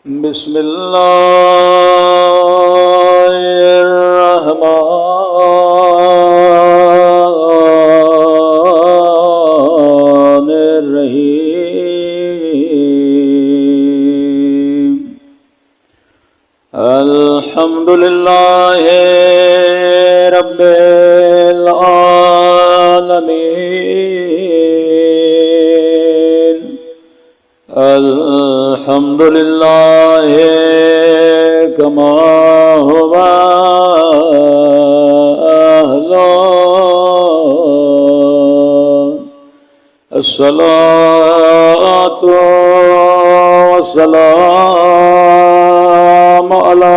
بسم اللہ الرحمن الرحیم الحمد للہ رب العالمین الحمد للہ کما هو اہلہ الصلاۃ والسلام علی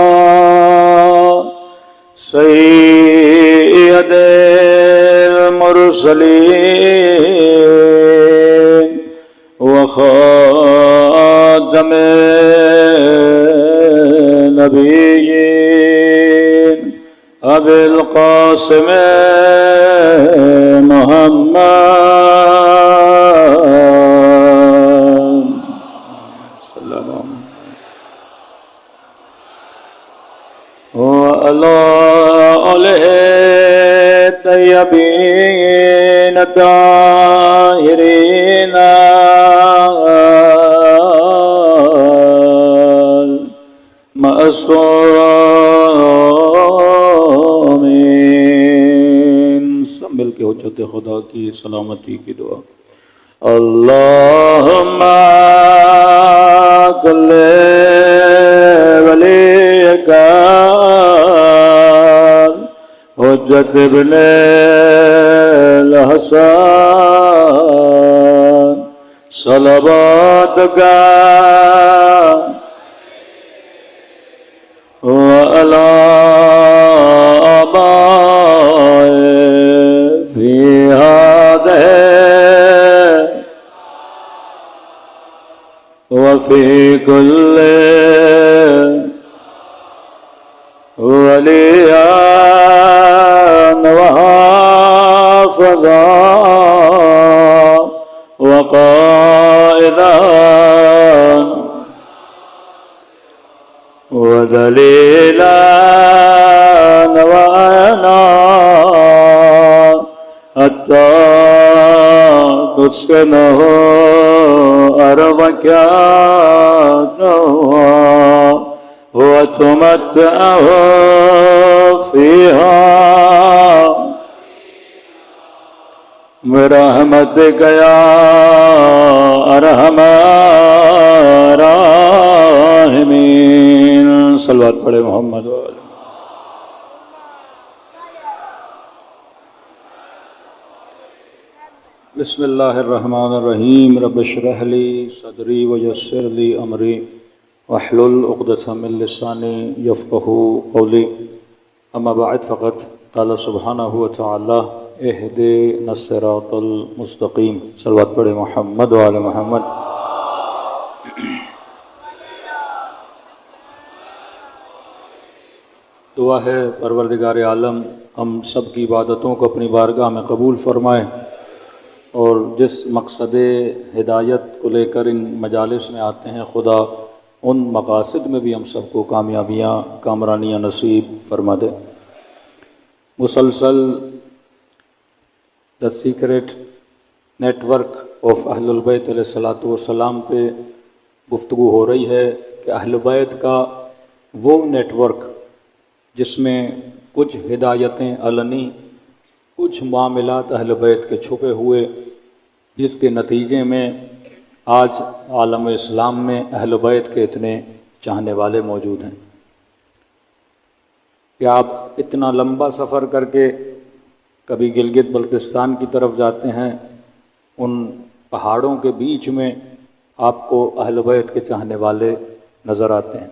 سید المرسلین وخاتم النبیین ابی القاسم محمد صلی اللہ وعلی آلہ الطیبین الطاہرین معصومین۔ سب مل کے حجت خدا کی سلامتی کی دعا۔ اللہم کل ولیک حجت ابن الحسن صلواتک وعلى آبائه في هذه وفي كل وليا وحافظا وقائدا ودليلا وعنا حتى تسكنه أرضك وتمتعه فيها برحمتك يا أرحم الراحمين۔ صلوات پڑھے محمد والے۔ بسم اللہ الرحمن الرحیم رب اشرح لی صدری ویسر لی امری واحلل عقدۃ من لسانی یفقہوا قولی، اما بعد فقط قال سبحانہ وتعالی اہدنا الصراط المستقیم۔ صلوات پڑھے محمد وعلی محمد۔ دعا ہے پروردگار عالم ہم سب کی عبادتوں کو اپنی بارگاہ میں قبول فرمائے، اور جس مقصد ہدایت کو لے کر ان مجالس میں آتے ہیں خدا ان مقاصد میں بھی ہم سب کو کامیابیاں کامرانیاں نصیب فرما دے۔ مسلسل دا سیکریٹ نیٹ ورک آف اہل البیت علیہ الصلاۃ والسلام پہ گفتگو ہو رہی ہے کہ اہل بیت کا وہ نیٹ ورک جس میں کچھ ہدایتیں علنی، کچھ معاملات اہل بیت کے چھپے ہوئے، جس کے نتیجے میں آج عالم اسلام میں اہل بیت کے اتنے چاہنے والے موجود ہیں کہ آپ اتنا لمبا سفر کر کے کبھی گلگت بلتستان کی طرف جاتے ہیں، ان پہاڑوں کے بیچ میں آپ کو اہل بیت کے چاہنے والے نظر آتے ہیں۔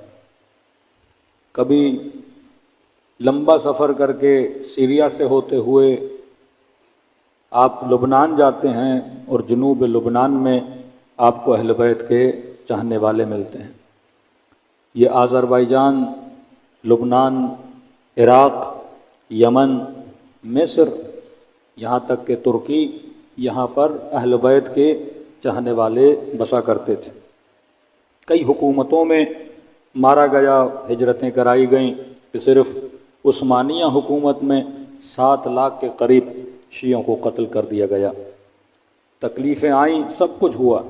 کبھی لمبا سفر کر کے سیریا سے ہوتے ہوئے آپ لبنان جاتے ہیں، اور جنوب لبنان میں آپ کو اہل بیت کے چاہنے والے ملتے ہیں۔ یہ آذربائیجان، لبنان، عراق، یمن، مصر، یہاں تک کہ ترکی، یہاں پر اہل بیت کے چاہنے والے بسا کرتے تھے۔ کئی حکومتوں میں مارا گیا، ہجرتیں کرائی گئیں کہ صرف عثمانیہ حکومت میں 7 لاکھ کے قریب شیعوں کو قتل کر دیا گیا، تکلیفیں آئیں، سب کچھ ہوا،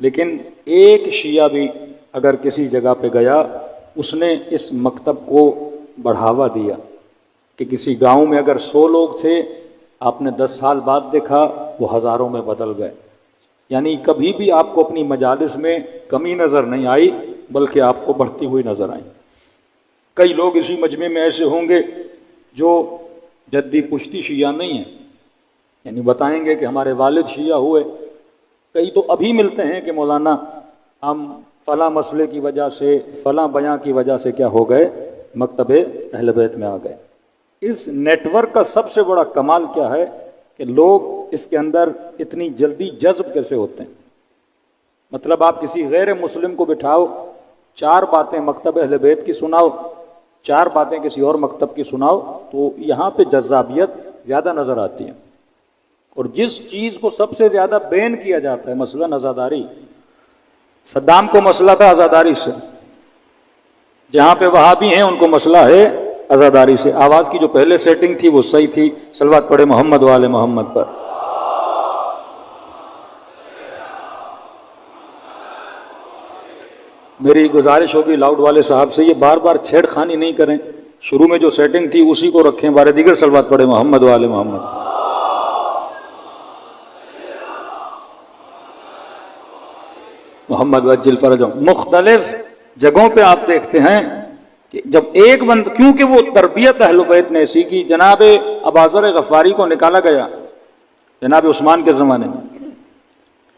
لیکن ایک شیعہ بھی اگر کسی جگہ پہ گیا اس نے اس مکتب کو بڑھاوا دیا کہ کسی گاؤں میں اگر 100 لوگ تھے، آپ نے 10 سال بعد دیکھا وہ ہزاروں میں بدل گئے، یعنی کبھی بھی آپ کو اپنی مجالس میں کمی نظر نہیں آئی بلکہ آپ کو بڑھتی ہوئی نظر آئی۔ کئی لوگ اسی مجمع میں ایسے ہوں گے جو جدی پشتی شیعہ نہیں ہیں، یعنی بتائیں گے کہ ہمارے والد شیعہ ہوئے، کئی تو ابھی ملتے ہیں کہ مولانا ہم فلاں مسئلے کی وجہ سے، فلاں بیاں کی وجہ سے کیا ہو گئے، مکتب اہل بیت میں آ گئے۔ اس نیٹ ورک کا سب سے بڑا کمال کیا ہے کہ لوگ اس کے اندر اتنی جلدی جذب کیسے ہوتے ہیں۔ مطلب آپ کسی غیر مسلم کو بٹھاؤ، 4 باتیں مکتب اہل بیت کی سناؤ، 4 باتیں کسی اور مکتب کی سناؤ، تو یہاں پہ جذابیت زیادہ نظر آتی ہے۔ اور جس چیز کو سب سے زیادہ بین کیا جاتا ہے، مثلاً عزاداری، صدام کو مسئلہ تھا عزاداری سے، جہاں پہ وہابی ہیں ان کو مسئلہ ہے عزاداری سے۔ آواز کی جو پہلے سیٹنگ تھی وہ صحیح تھی، صلوات پڑھے محمد والے محمد پر۔ میری گزارش ہوگی لاؤڈ والے صاحب سے، یہ بار بار چھیڑ خانی نہیں کریں، شروع میں جو سیٹنگ تھی اسی کو رکھیں، بارے دیگر صلوات پڑھے محمد والے محمد۔ محمد وجل فرجہم۔ مختلف جگہوں پہ آپ دیکھتے ہیں کہ جب ایک بند، کیونکہ وہ تربیت اہل بیت نے ایسی کی، جناب اباذر غفاری کو نکالا گیا جناب عثمان کے زمانے میں،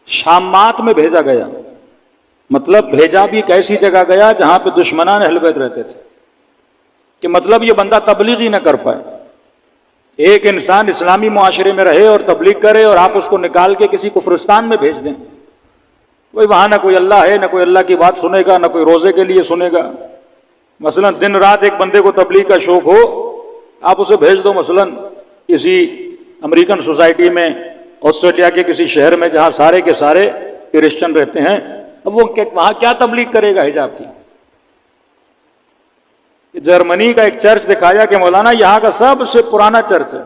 شامات میں بھیجا گیا، مطلب بھیجا بھی ایک ایسی جگہ گیا جہاں پہ دشمنان اہل بیت رہتے تھے، کہ مطلب یہ بندہ تبلیغ ہی نہ کر پائے۔ ایک انسان اسلامی معاشرے میں رہے اور تبلیغ کرے اور آپ اس کو نکال کے کسی کفرستان میں بھیج دیں، وہاں نہ کوئی اللہ ہے، نہ کوئی اللہ کی بات سنے گا، نہ کوئی روزے کے لیے سنے گا۔ مثلا دن رات ایک بندے کو تبلیغ کا شوق ہو، آپ اسے بھیج دو مثلا کسی امریکن سوسائٹی میں، آسٹریلیا کے کسی شہر میں جہاں سارے کے سارے کرسچن رہتے ہیں، اب وہ وہاں کیا تبلیغ کرے گا حجاب کی؟ جرمنی کا ایک چرچ دکھایا کہ مولانا یہاں کا سب سے پرانا چرچ ہے،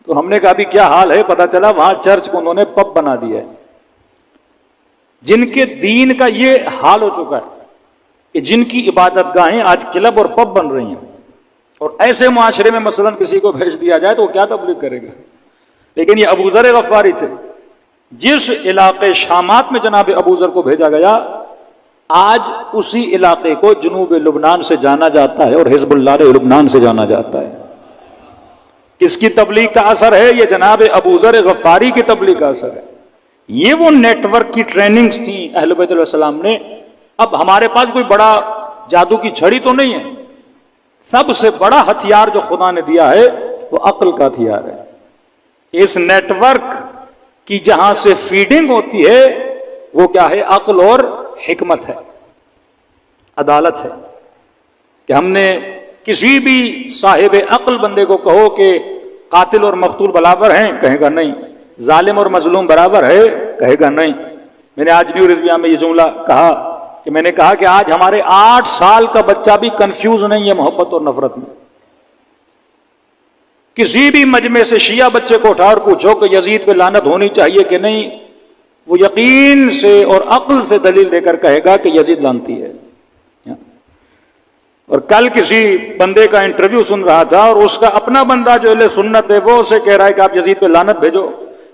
تو ہم نے کہا بھی کیا حال ہے؟ پتا چلا وہاں چرچ کو انہوں نے پب بنا دیا ہے۔ جن کے دین کا یہ حال ہو چکا ہے کہ جن کی عبادت گاہیں آج کلب اور پب بن رہی ہیں، اور ایسے معاشرے میں مثلا کسی کو بھیج دیا جائے تو وہ کیا تبلیغ کرے گا؟ لیکن یہ ابوذر غفاری تھے، جس علاقے شامات میں جناب ابوذر کو بھیجا گیا، آج اسی علاقے کو جنوب لبنان سے جانا جاتا ہے اور حزب اللہ لبنان سے جانا جاتا ہے۔ کس کی تبلیغ کا اثر ہے؟ یہ جناب ابوذر غفاری کی تبلیغ کا اثر ہے۔ یہ وہ نیٹ ورک کی ٹریننگز تھیں اہل بیت علیہ السلام نے۔ اب ہمارے پاس کوئی بڑا جادو کی چھڑی تو نہیں ہے، سب سے بڑا ہتھیار جو خدا نے دیا ہے وہ عقل کا ہتھیار ہے۔ اس نیٹ ورک کی جہاں سے فیڈنگ ہوتی ہے وہ کیا ہے؟ عقل اور حکمت ہے، عدالت ہے، کہ ہم نے کسی بھی صاحب عقل بندے کو کہو کہ قاتل اور مقتول برابر ہیں، کہے گا نہیں۔ ظالم اور مظلوم برابر ہے، کہے گا نہیں۔ میں نے آج نیو رضویہ میں یہ جملہ کہا کہ میں نے کہا کہ آج ہمارے 8 سال کا بچہ بھی کنفیوز نہیں ہے محبت اور نفرت میں۔ کسی بھی مجمع سے شیعہ بچے کو اٹھا اور پوچھو کہ یزید پہ لعنت ہونی چاہیے کہ نہیں، وہ یقین سے اور عقل سے دلیل دے کر کہے گا کہ یزید لعنتی ہے۔ اور کل کسی بندے کا انٹرویو سن رہا تھا اور اس کا اپنا بندہ جو اہل سنت ہے وہ اسے کہہ رہا ہے کہ آپ یزید پہ لعنت بھیجو،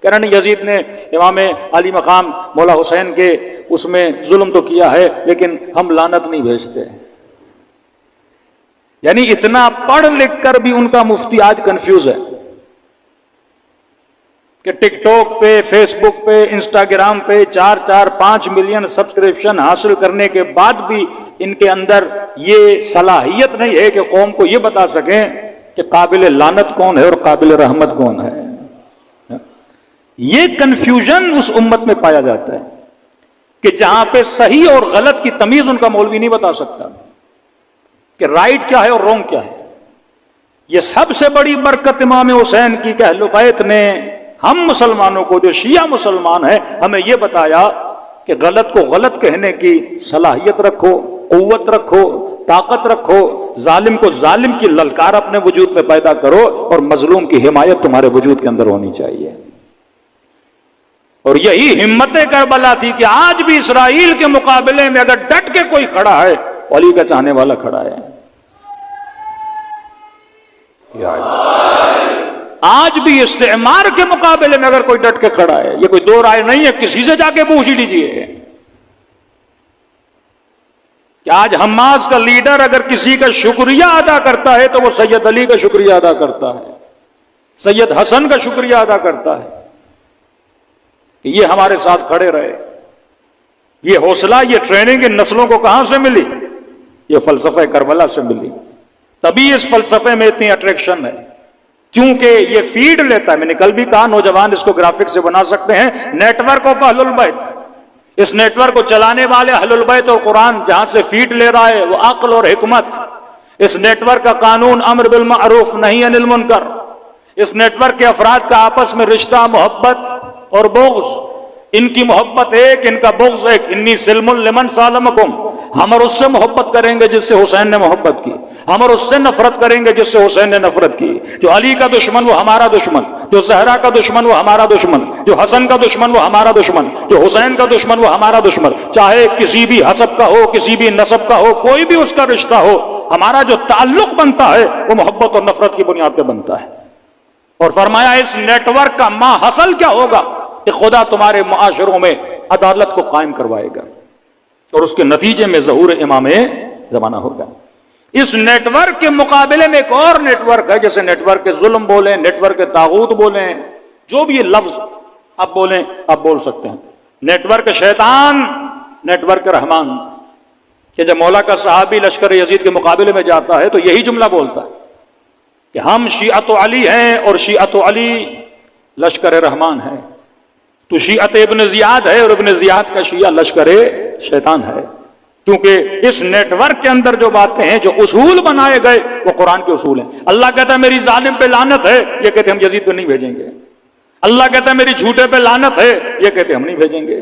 کہہ رہا نہیں یزید نے امام علی مقام مولا حسین کے اس میں ظلم تو کیا ہے لیکن ہم لعنت نہیں بھیجتے۔ یعنی اتنا پڑھ لکھ کر بھی ان کا مفتی آج کنفیوز ہے کہ ٹک ٹاک پہ، فیس بک پہ، انسٹاگرام پہ 4-5 ملین سبسکرپشن حاصل کرنے کے بعد بھی ان کے اندر یہ صلاحیت نہیں ہے کہ قوم کو یہ بتا سکیں کہ قابل لعنت کون ہے اور قابل رحمت کون ہے۔ یہ کنفیوژن اس امت میں پایا جاتا ہے کہ جہاں پہ صحیح اور غلط کی تمیز ان کا مولوی نہیں بتا سکتا کہ رائٹ کیا ہے اور رونگ کیا ہے۔ یہ سب سے بڑی برکت امام حسین کی کہ اہل بیت نے ہم مسلمانوں کو، جو شیعہ مسلمان ہیں، ہمیں یہ بتایا کہ غلط کو غلط کہنے کی صلاحیت رکھو، قوت رکھو، طاقت رکھو، ظالم کو ظالم کی للکار اپنے وجود میں پیدا کرو، اور مظلوم کی حمایت تمہارے وجود کے اندر ہونی چاہیے۔ اور یہی ہمت کربلا تھی کہ آج بھی اسرائیل کے مقابلے میں اگر ڈٹ کے کوئی کھڑا ہے، علی کا چاہنے والا کھڑا ہے۔ آج بھی استعمار کے مقابلے میں اگر کوئی ڈٹ کے کھڑا ہے، یہ کوئی دو رائے نہیں ہے، کسی سے جا کے پوچھ لیجیے کہ آج حماس کا لیڈر اگر کسی کا شکریہ ادا کرتا ہے تو وہ سید علی کا شکریہ ادا کرتا ہے، سید حسن کا شکریہ ادا کرتا ہے کہ یہ ہمارے ساتھ کھڑے رہے۔ یہ حوصلہ، یہ ٹریننگ ان نسلوں کو کہاں سے ملی؟ یہ فلسفہ کربلا سے ملی۔ تبھی اس فلسفے میں اتنی اٹریکشن ہے، کیونکہ یہ فیڈ لیتا ہے۔ میں نے کل بھی کہا نوجوان اس کو گرافک سے بنا سکتے ہیں، نیٹ ورک آف اہل البیت۔ اس نیٹ ورک کو چلانے والے اہل البیت اور قرآن جہاں سے فیڈ لے رہا ہے وہ عقل اور حکمت۔ اس نیٹ ورک کا قانون امر بالمعروف نہی عن المنکر۔ اس نیٹ ورک کے افراد کا آپس میں رشتہ، محبت اور بغض، ان کی محبت ایک، ان کا بغض ایک۔ انی سلم لمن سالمکم، ہم اور اس سے محبت کریں گے جس سے حسین نے محبت کی، ہم اور اس سے نفرت کریں گے جس سے حسین نے نفرت کی۔ جو علی کا دشمن وہ ہمارا دشمن، جو زہرا کا دشمن وہ ہمارا دشمن، جو حسن کا دشمن وہ ہمارا دشمن، جو حسین کا دشمن وہ ہمارا دشمن۔ چاہے کسی بھی حسب کا ہو، کسی بھی نسب کا ہو، کوئی بھی اس کا رشتہ ہو، ہمارا جو تعلق بنتا ہے وہ محبت اور نفرت کی بنیاد پہ بنتا ہے۔ اور فرمایا اس نیٹ ورک کا ما حاصل کیا ہوگا کہ خدا تمہارے معاشروں میں عدالت کو قائم کروائے گا، اور اس کے نتیجے میں ظہور امام زمانہ ہوگا۔ اس نیٹ ورک کے مقابلے میں ایک اور نیٹ ورک ہے، جیسے نیٹ ورک کے ظلم بولیں، نیٹ ورک کے طاغوت بولیں، جو بھی یہ لفظ آپ بولیں آپ بول سکتے ہیں۔ نیٹ ورک شیطان، نیٹ ورک رحمان، کہ جب مولا کا صحابی لشکر یزید کے مقابلے میں جاتا ہے تو یہی جملہ بولتا ہے کہ ہم شیعت علی ہیں اور شیعت علی لشکر رحمان ہے، تو شیعت ابن زیاد ہے اور ابن زیاد کا شیعہ لشکر شیطان ہے۔ کیونکہ اس نیٹ ورک کے اندر جو باتیں ہیں، جو اصول بنائے گئے وہ قرآن کے اصول ہیں۔ اللہ کہتا ہے میری ظالم پہ لعنت ہے، یہ کہتے ہم یزید پہ نہیں بھیجیں گے۔ اللہ کہتا ہے میری جھوٹے پہ لعنت ہے، یہ کہتے ہم نہیں بھیجیں گے۔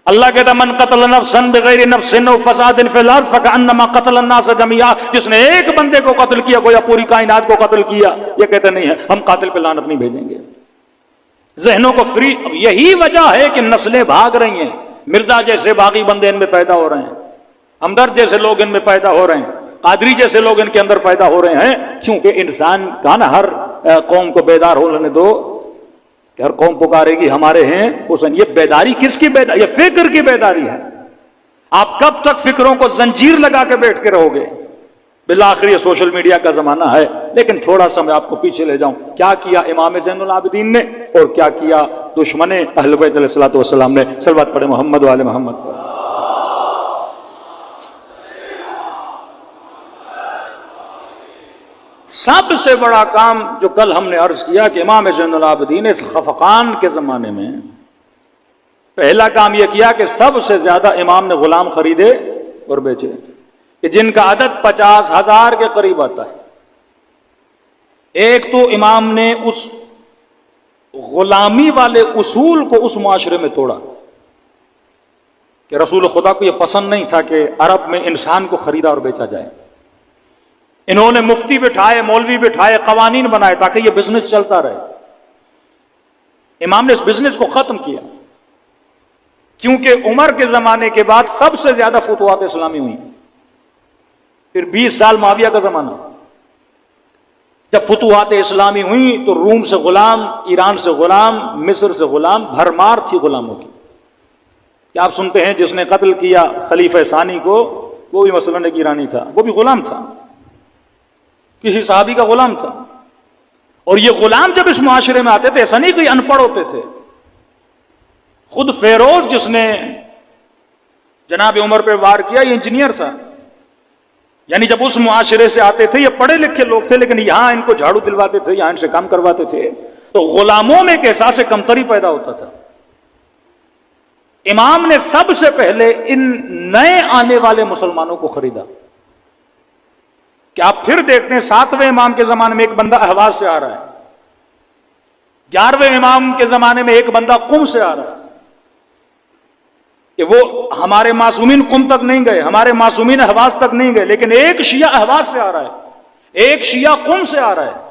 اللہ کہتا ہے من قتل نفسا بغیر نفس او فساد فی الارض فکأنما قتل الناس جميعا، جس نے ایک بندے کو قتل کیا گویا پوری کائنات کو قتل کیا، یہ کہتے نہیں ہے ہم قاتل پہ لعنت نہیں بھیجیں گے۔ ذہنوں کو فری، اب یہی وجہ ہے کہ نسلیں بھاگ رہی ہیں۔ مرزا جیسے باغی بندے ان میں پیدا ہو رہے ہیں، ہمدرد جیسے لوگ ان میں پیدا ہو رہے ہیں، قادری جیسے لوگ ان کے اندر پیدا ہو رہے ہیں، کیونکہ انسان کا نا ہر قوم کو بیدار ہونے دو کہ ہر قوم پکارے گی ہمارے ہیں حسین۔ یہ بیداری کس کی بیداری؟ یہ فکر کی بیداری ہے۔ آپ کب تک فکروں کو زنجیر لگا کے بیٹھ کے رہو گے؟ بالآخر یہ سوشل میڈیا کا زمانہ ہے، لیکن تھوڑا سا میں آپ کو پیچھے لے جاؤں، کیا کیا امام زین العابدین نے اور کیا کیا دشمن اہل بیت علیہ الصلوۃ والسلام نے؟ صلوات پڑھیں محمد و آل محمد پر۔ سب سے بڑا کام جو کل ہم نے عرض کیا کہ امام زین العابدین اس خفقان کے زمانے میں پہلا کام یہ کیا کہ سب سے زیادہ امام نے غلام خریدے اور بیچے، کہ جن کا عدد 50,000 کے قریب آتا ہے۔ ایک تو امام نے اس غلامی والے اصول کو اس معاشرے میں توڑا کہ رسول خدا کو یہ پسند نہیں تھا کہ عرب میں انسان کو خریدا اور بیچا جائے۔ انہوں نے مفتی بٹھائے، مولوی بٹھائے، قوانین بنائے تاکہ یہ بزنس چلتا رہے۔ امام نے اس بزنس کو ختم کیا، کیونکہ عمر کے زمانے کے بعد سب سے زیادہ فتوحات اسلامی ہوئی۔ پھر 20 سال معاویہ کا زمانہ، جب فتوحات اسلامی ہوئی تو روم سے غلام، ایران سے غلام، مصر سے غلام، بھرمار تھی غلاموں کی۔ کیا آپ سنتے ہیں جس نے قتل کیا خلیفہ ثانی کو وہ بھی مثلاً ایک ایرانی تھا، وہ بھی غلام تھا، کسی صحابی کا غلام تھا۔ اور یہ غلام جب اس معاشرے میں آتے تھے ایسا نہیں کوئی ان پڑھ ہوتے تھے۔ خود فیروز جس نے جناب عمر پہ وار کیا یہ انجینئر تھا، یعنی جب اس معاشرے سے آتے تھے یہ پڑھے لکھے لوگ تھے، لیکن یہاں ان کو جھاڑو دلواتے تھے، یہاں ان سے کام کرواتے تھے، تو غلاموں میں ایک احساس کمتری پیدا ہوتا تھا۔ امام نے سب سے پہلے ان نئے آنے والے مسلمانوں کو خریدا۔ کہ آپ پھر دیکھتے ہیں 7ویں امام کے زمانے میں ایک بندہ اہواز سے آ رہا ہے، 11ویں امام کے زمانے میں ایک بندہ قم سے آ رہا ہے، کہ وہ ہمارے معصومین قم تک نہیں گئے، ہمارے معصومین اہواز تک نہیں گئے، لیکن ایک شیعہ اہواز سے آ رہا ہے، ایک شیعہ قم سے آ رہا ہے،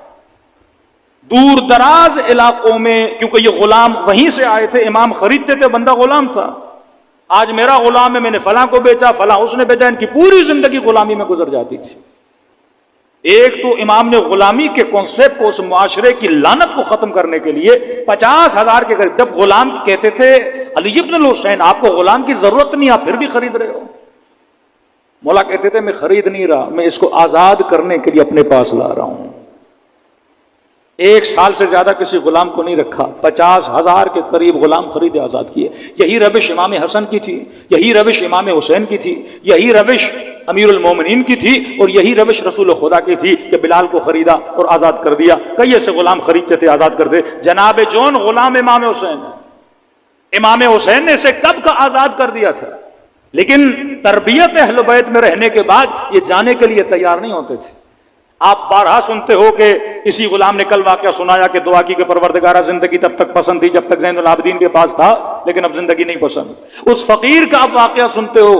دور دراز علاقوں میں، کیونکہ یہ غلام وہیں سے آئے تھے، امام خریدتے تھے، بندہ غلام تھا، آج میرا غلام ہے، میں نے فلاں کو بیچا، فلاں اس نے بیچا، ان کی پوری زندگی غلامی میں گزر جاتی تھی۔ ایک تو امام نے غلامی کے کانسیپٹ کو، اس معاشرے کی لعنت کو ختم کرنے کے لیے 50,000 کے قریب، جب غلام کہتے تھے علی ابن الحسین آپ کو غلام کی ضرورت نہیں، آپ پھر بھی خرید رہے ہو، مولا کہتے تھے میں خرید نہیں رہا، میں اس کو آزاد کرنے کے لیے اپنے پاس لا رہا ہوں۔ 1 سال سے زیادہ کسی غلام کو نہیں رکھا، 50,000 کے قریب غلام خریدے، آزاد کیے۔ یہی روش امام حسن کی تھی، یہی روش امام حسین کی تھی، یہی روش امیر المومنین کی تھی، اور یہی روش رسول خدا کی تھی کہ بلال کو خریدا اور آزاد کر دیا۔ کئی ایسے غلام خریدتے تھے، آزاد کرتے۔ جناب جون غلام امام حسین، امام حسین نے اسے کب کا آزاد کر دیا تھا، لیکن تربیت اہل بیت میں رہنے کے بعد یہ جانے کے لیے تیار نہیں ہوتے تھے۔ آپ بارہا سنتے ہو کہ اسی غلام نے کل واقعہ سنایا کہ دعا کی کہ پروردگارہ زندگی تب تک پسند تھی جب تک زین العابدین کے پاس تھا، لیکن اب زندگی نہیں پسند۔ اس فقیر کا آپ واقعہ سنتے ہو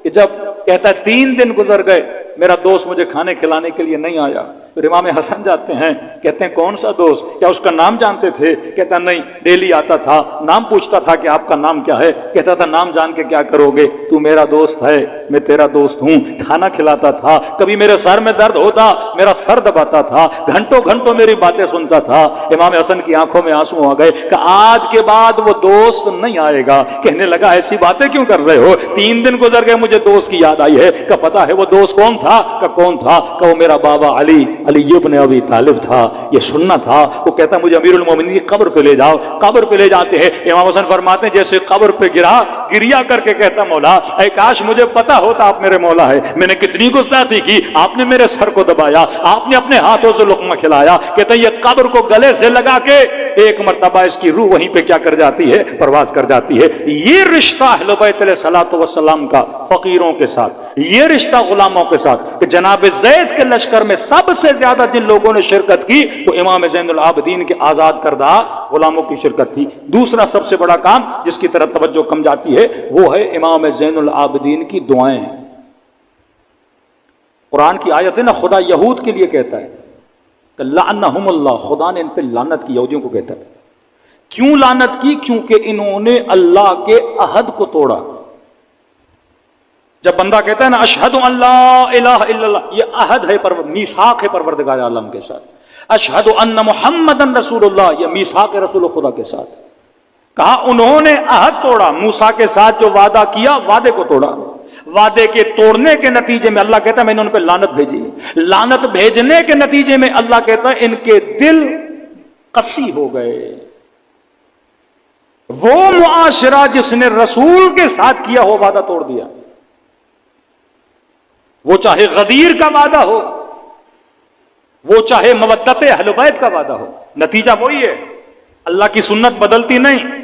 کہ جب کہتا ہے 3 دن گزر گئے، میرا دوست مجھے کھانے کھلانے کے لیے نہیں آیا۔ پھر امام حسن جاتے ہیں، کہتے ہیں کون سا دوست، کیا اس کا نام جانتے تھے؟ کہتا نہیں، ڈیلی آتا تھا، نام پوچھتا تھا کہ آپ کا نام کیا ہے، کہتا تھا نام جان کے کیا کرو گے، تو میرا دوست ہے، میں تیرا دوست ہوں، کھانا کھلاتا تھا، کبھی میرے سر میں درد ہوتا میرا سر دباتا تھا، گھنٹوں گھنٹوں میری باتیں سنتا تھا۔ امام حسن کی آنکھوں میں آنسو آ گئے کہ آج کے بعد وہ دوست نہیں آئے گا۔ کہنے لگا ایسی باتیں کیوں کر رہے ہو، 3 دن گزر گئے مجھے دوست کی یاد آئی ہے، کہ پتا ہے وہ دوست کون تھا، کہ کون تھا، کہ وہ میرا بابا علی ابن ابی طالب تھا۔ یہ سننا تھا۔ وہ کہتا مجھے امیر المومنین کی قبر پہ لے جاؤ، قبر پہ لے جاتے ہیں، امام حسن فرماتے ہیں جیسے قبر پہ گریا کر کے کہتا مولا اے کاش مجھے پتا ہوتا آپ میرے مولا ہے، میں نے کتنی گستاخی کی، آپ نے میرے سر کو دبایا، آپ نے اپنے ہاتھوں سے لقمہ کھلایا۔ کہتا یہ قبر کو گلے سے لگا کے ایک مرتبہ اس کی روح وہیں پہ کیا کر جاتی ہے، پرواز کر جاتی ہے۔ یہ رشتہ اہل بیت علیہ الصلوۃ والسلام کا فقیروں کے ساتھ، یہ رشتہ غلاموں کے ساتھ، کہ جناب زید کے لشکر میں سب سے زیادہ جن لوگوں نے شرکت کی وہ امام زین العابدین کے آزاد کردہ غلاموں کی شرکت تھی۔ دوسرا سب سے بڑا کام جس کی طرف توجہ کم جاتی ہے وہ ہے امام زین العابدین کی دعائیں۔ قرآن کی آیت ہے نا، خدا یہود کے لیے کہتا ہے کہ لعنہم اللہ، خدا نے ان پہ لعنت کی، یہودیوں کو کہتا ہے۔ کیوں لعنت کی؟ کیونکہ انہوں نے اللہ کے عہد کو توڑا۔ جب بندہ کہتا ہے نا اشہد ان لا الہ الا اللہ، یہ عہد ہے، میثاق ہے پروردگار عالم کے ساتھ۔ اشہد ان محمدن رسول اللہ، یہ میثاق ہے رسول خدا کے ساتھ۔ کہا انہوں نے عہد توڑا، موسیٰ کے ساتھ جو وعدہ کیا وعدے کو توڑا۔ وعدے کے توڑنے کے نتیجے میں اللہ کہتا ہے میں نے ان پہ لعنت بھیجی۔ لعنت بھیجنے کے نتیجے میں اللہ کہتا ہے ان کے دل قسی ہو گئے۔ وہ معاشرہ جس نے رسول کے ساتھ کیا ہو وعدہ توڑ دیا، وہ چاہے غدیر کا وعدہ ہو، وہ چاہے مودت اہل بیت کا وعدہ ہو، نتیجہ وہی ہے۔ اللہ کی سنت بدلتی نہیں۔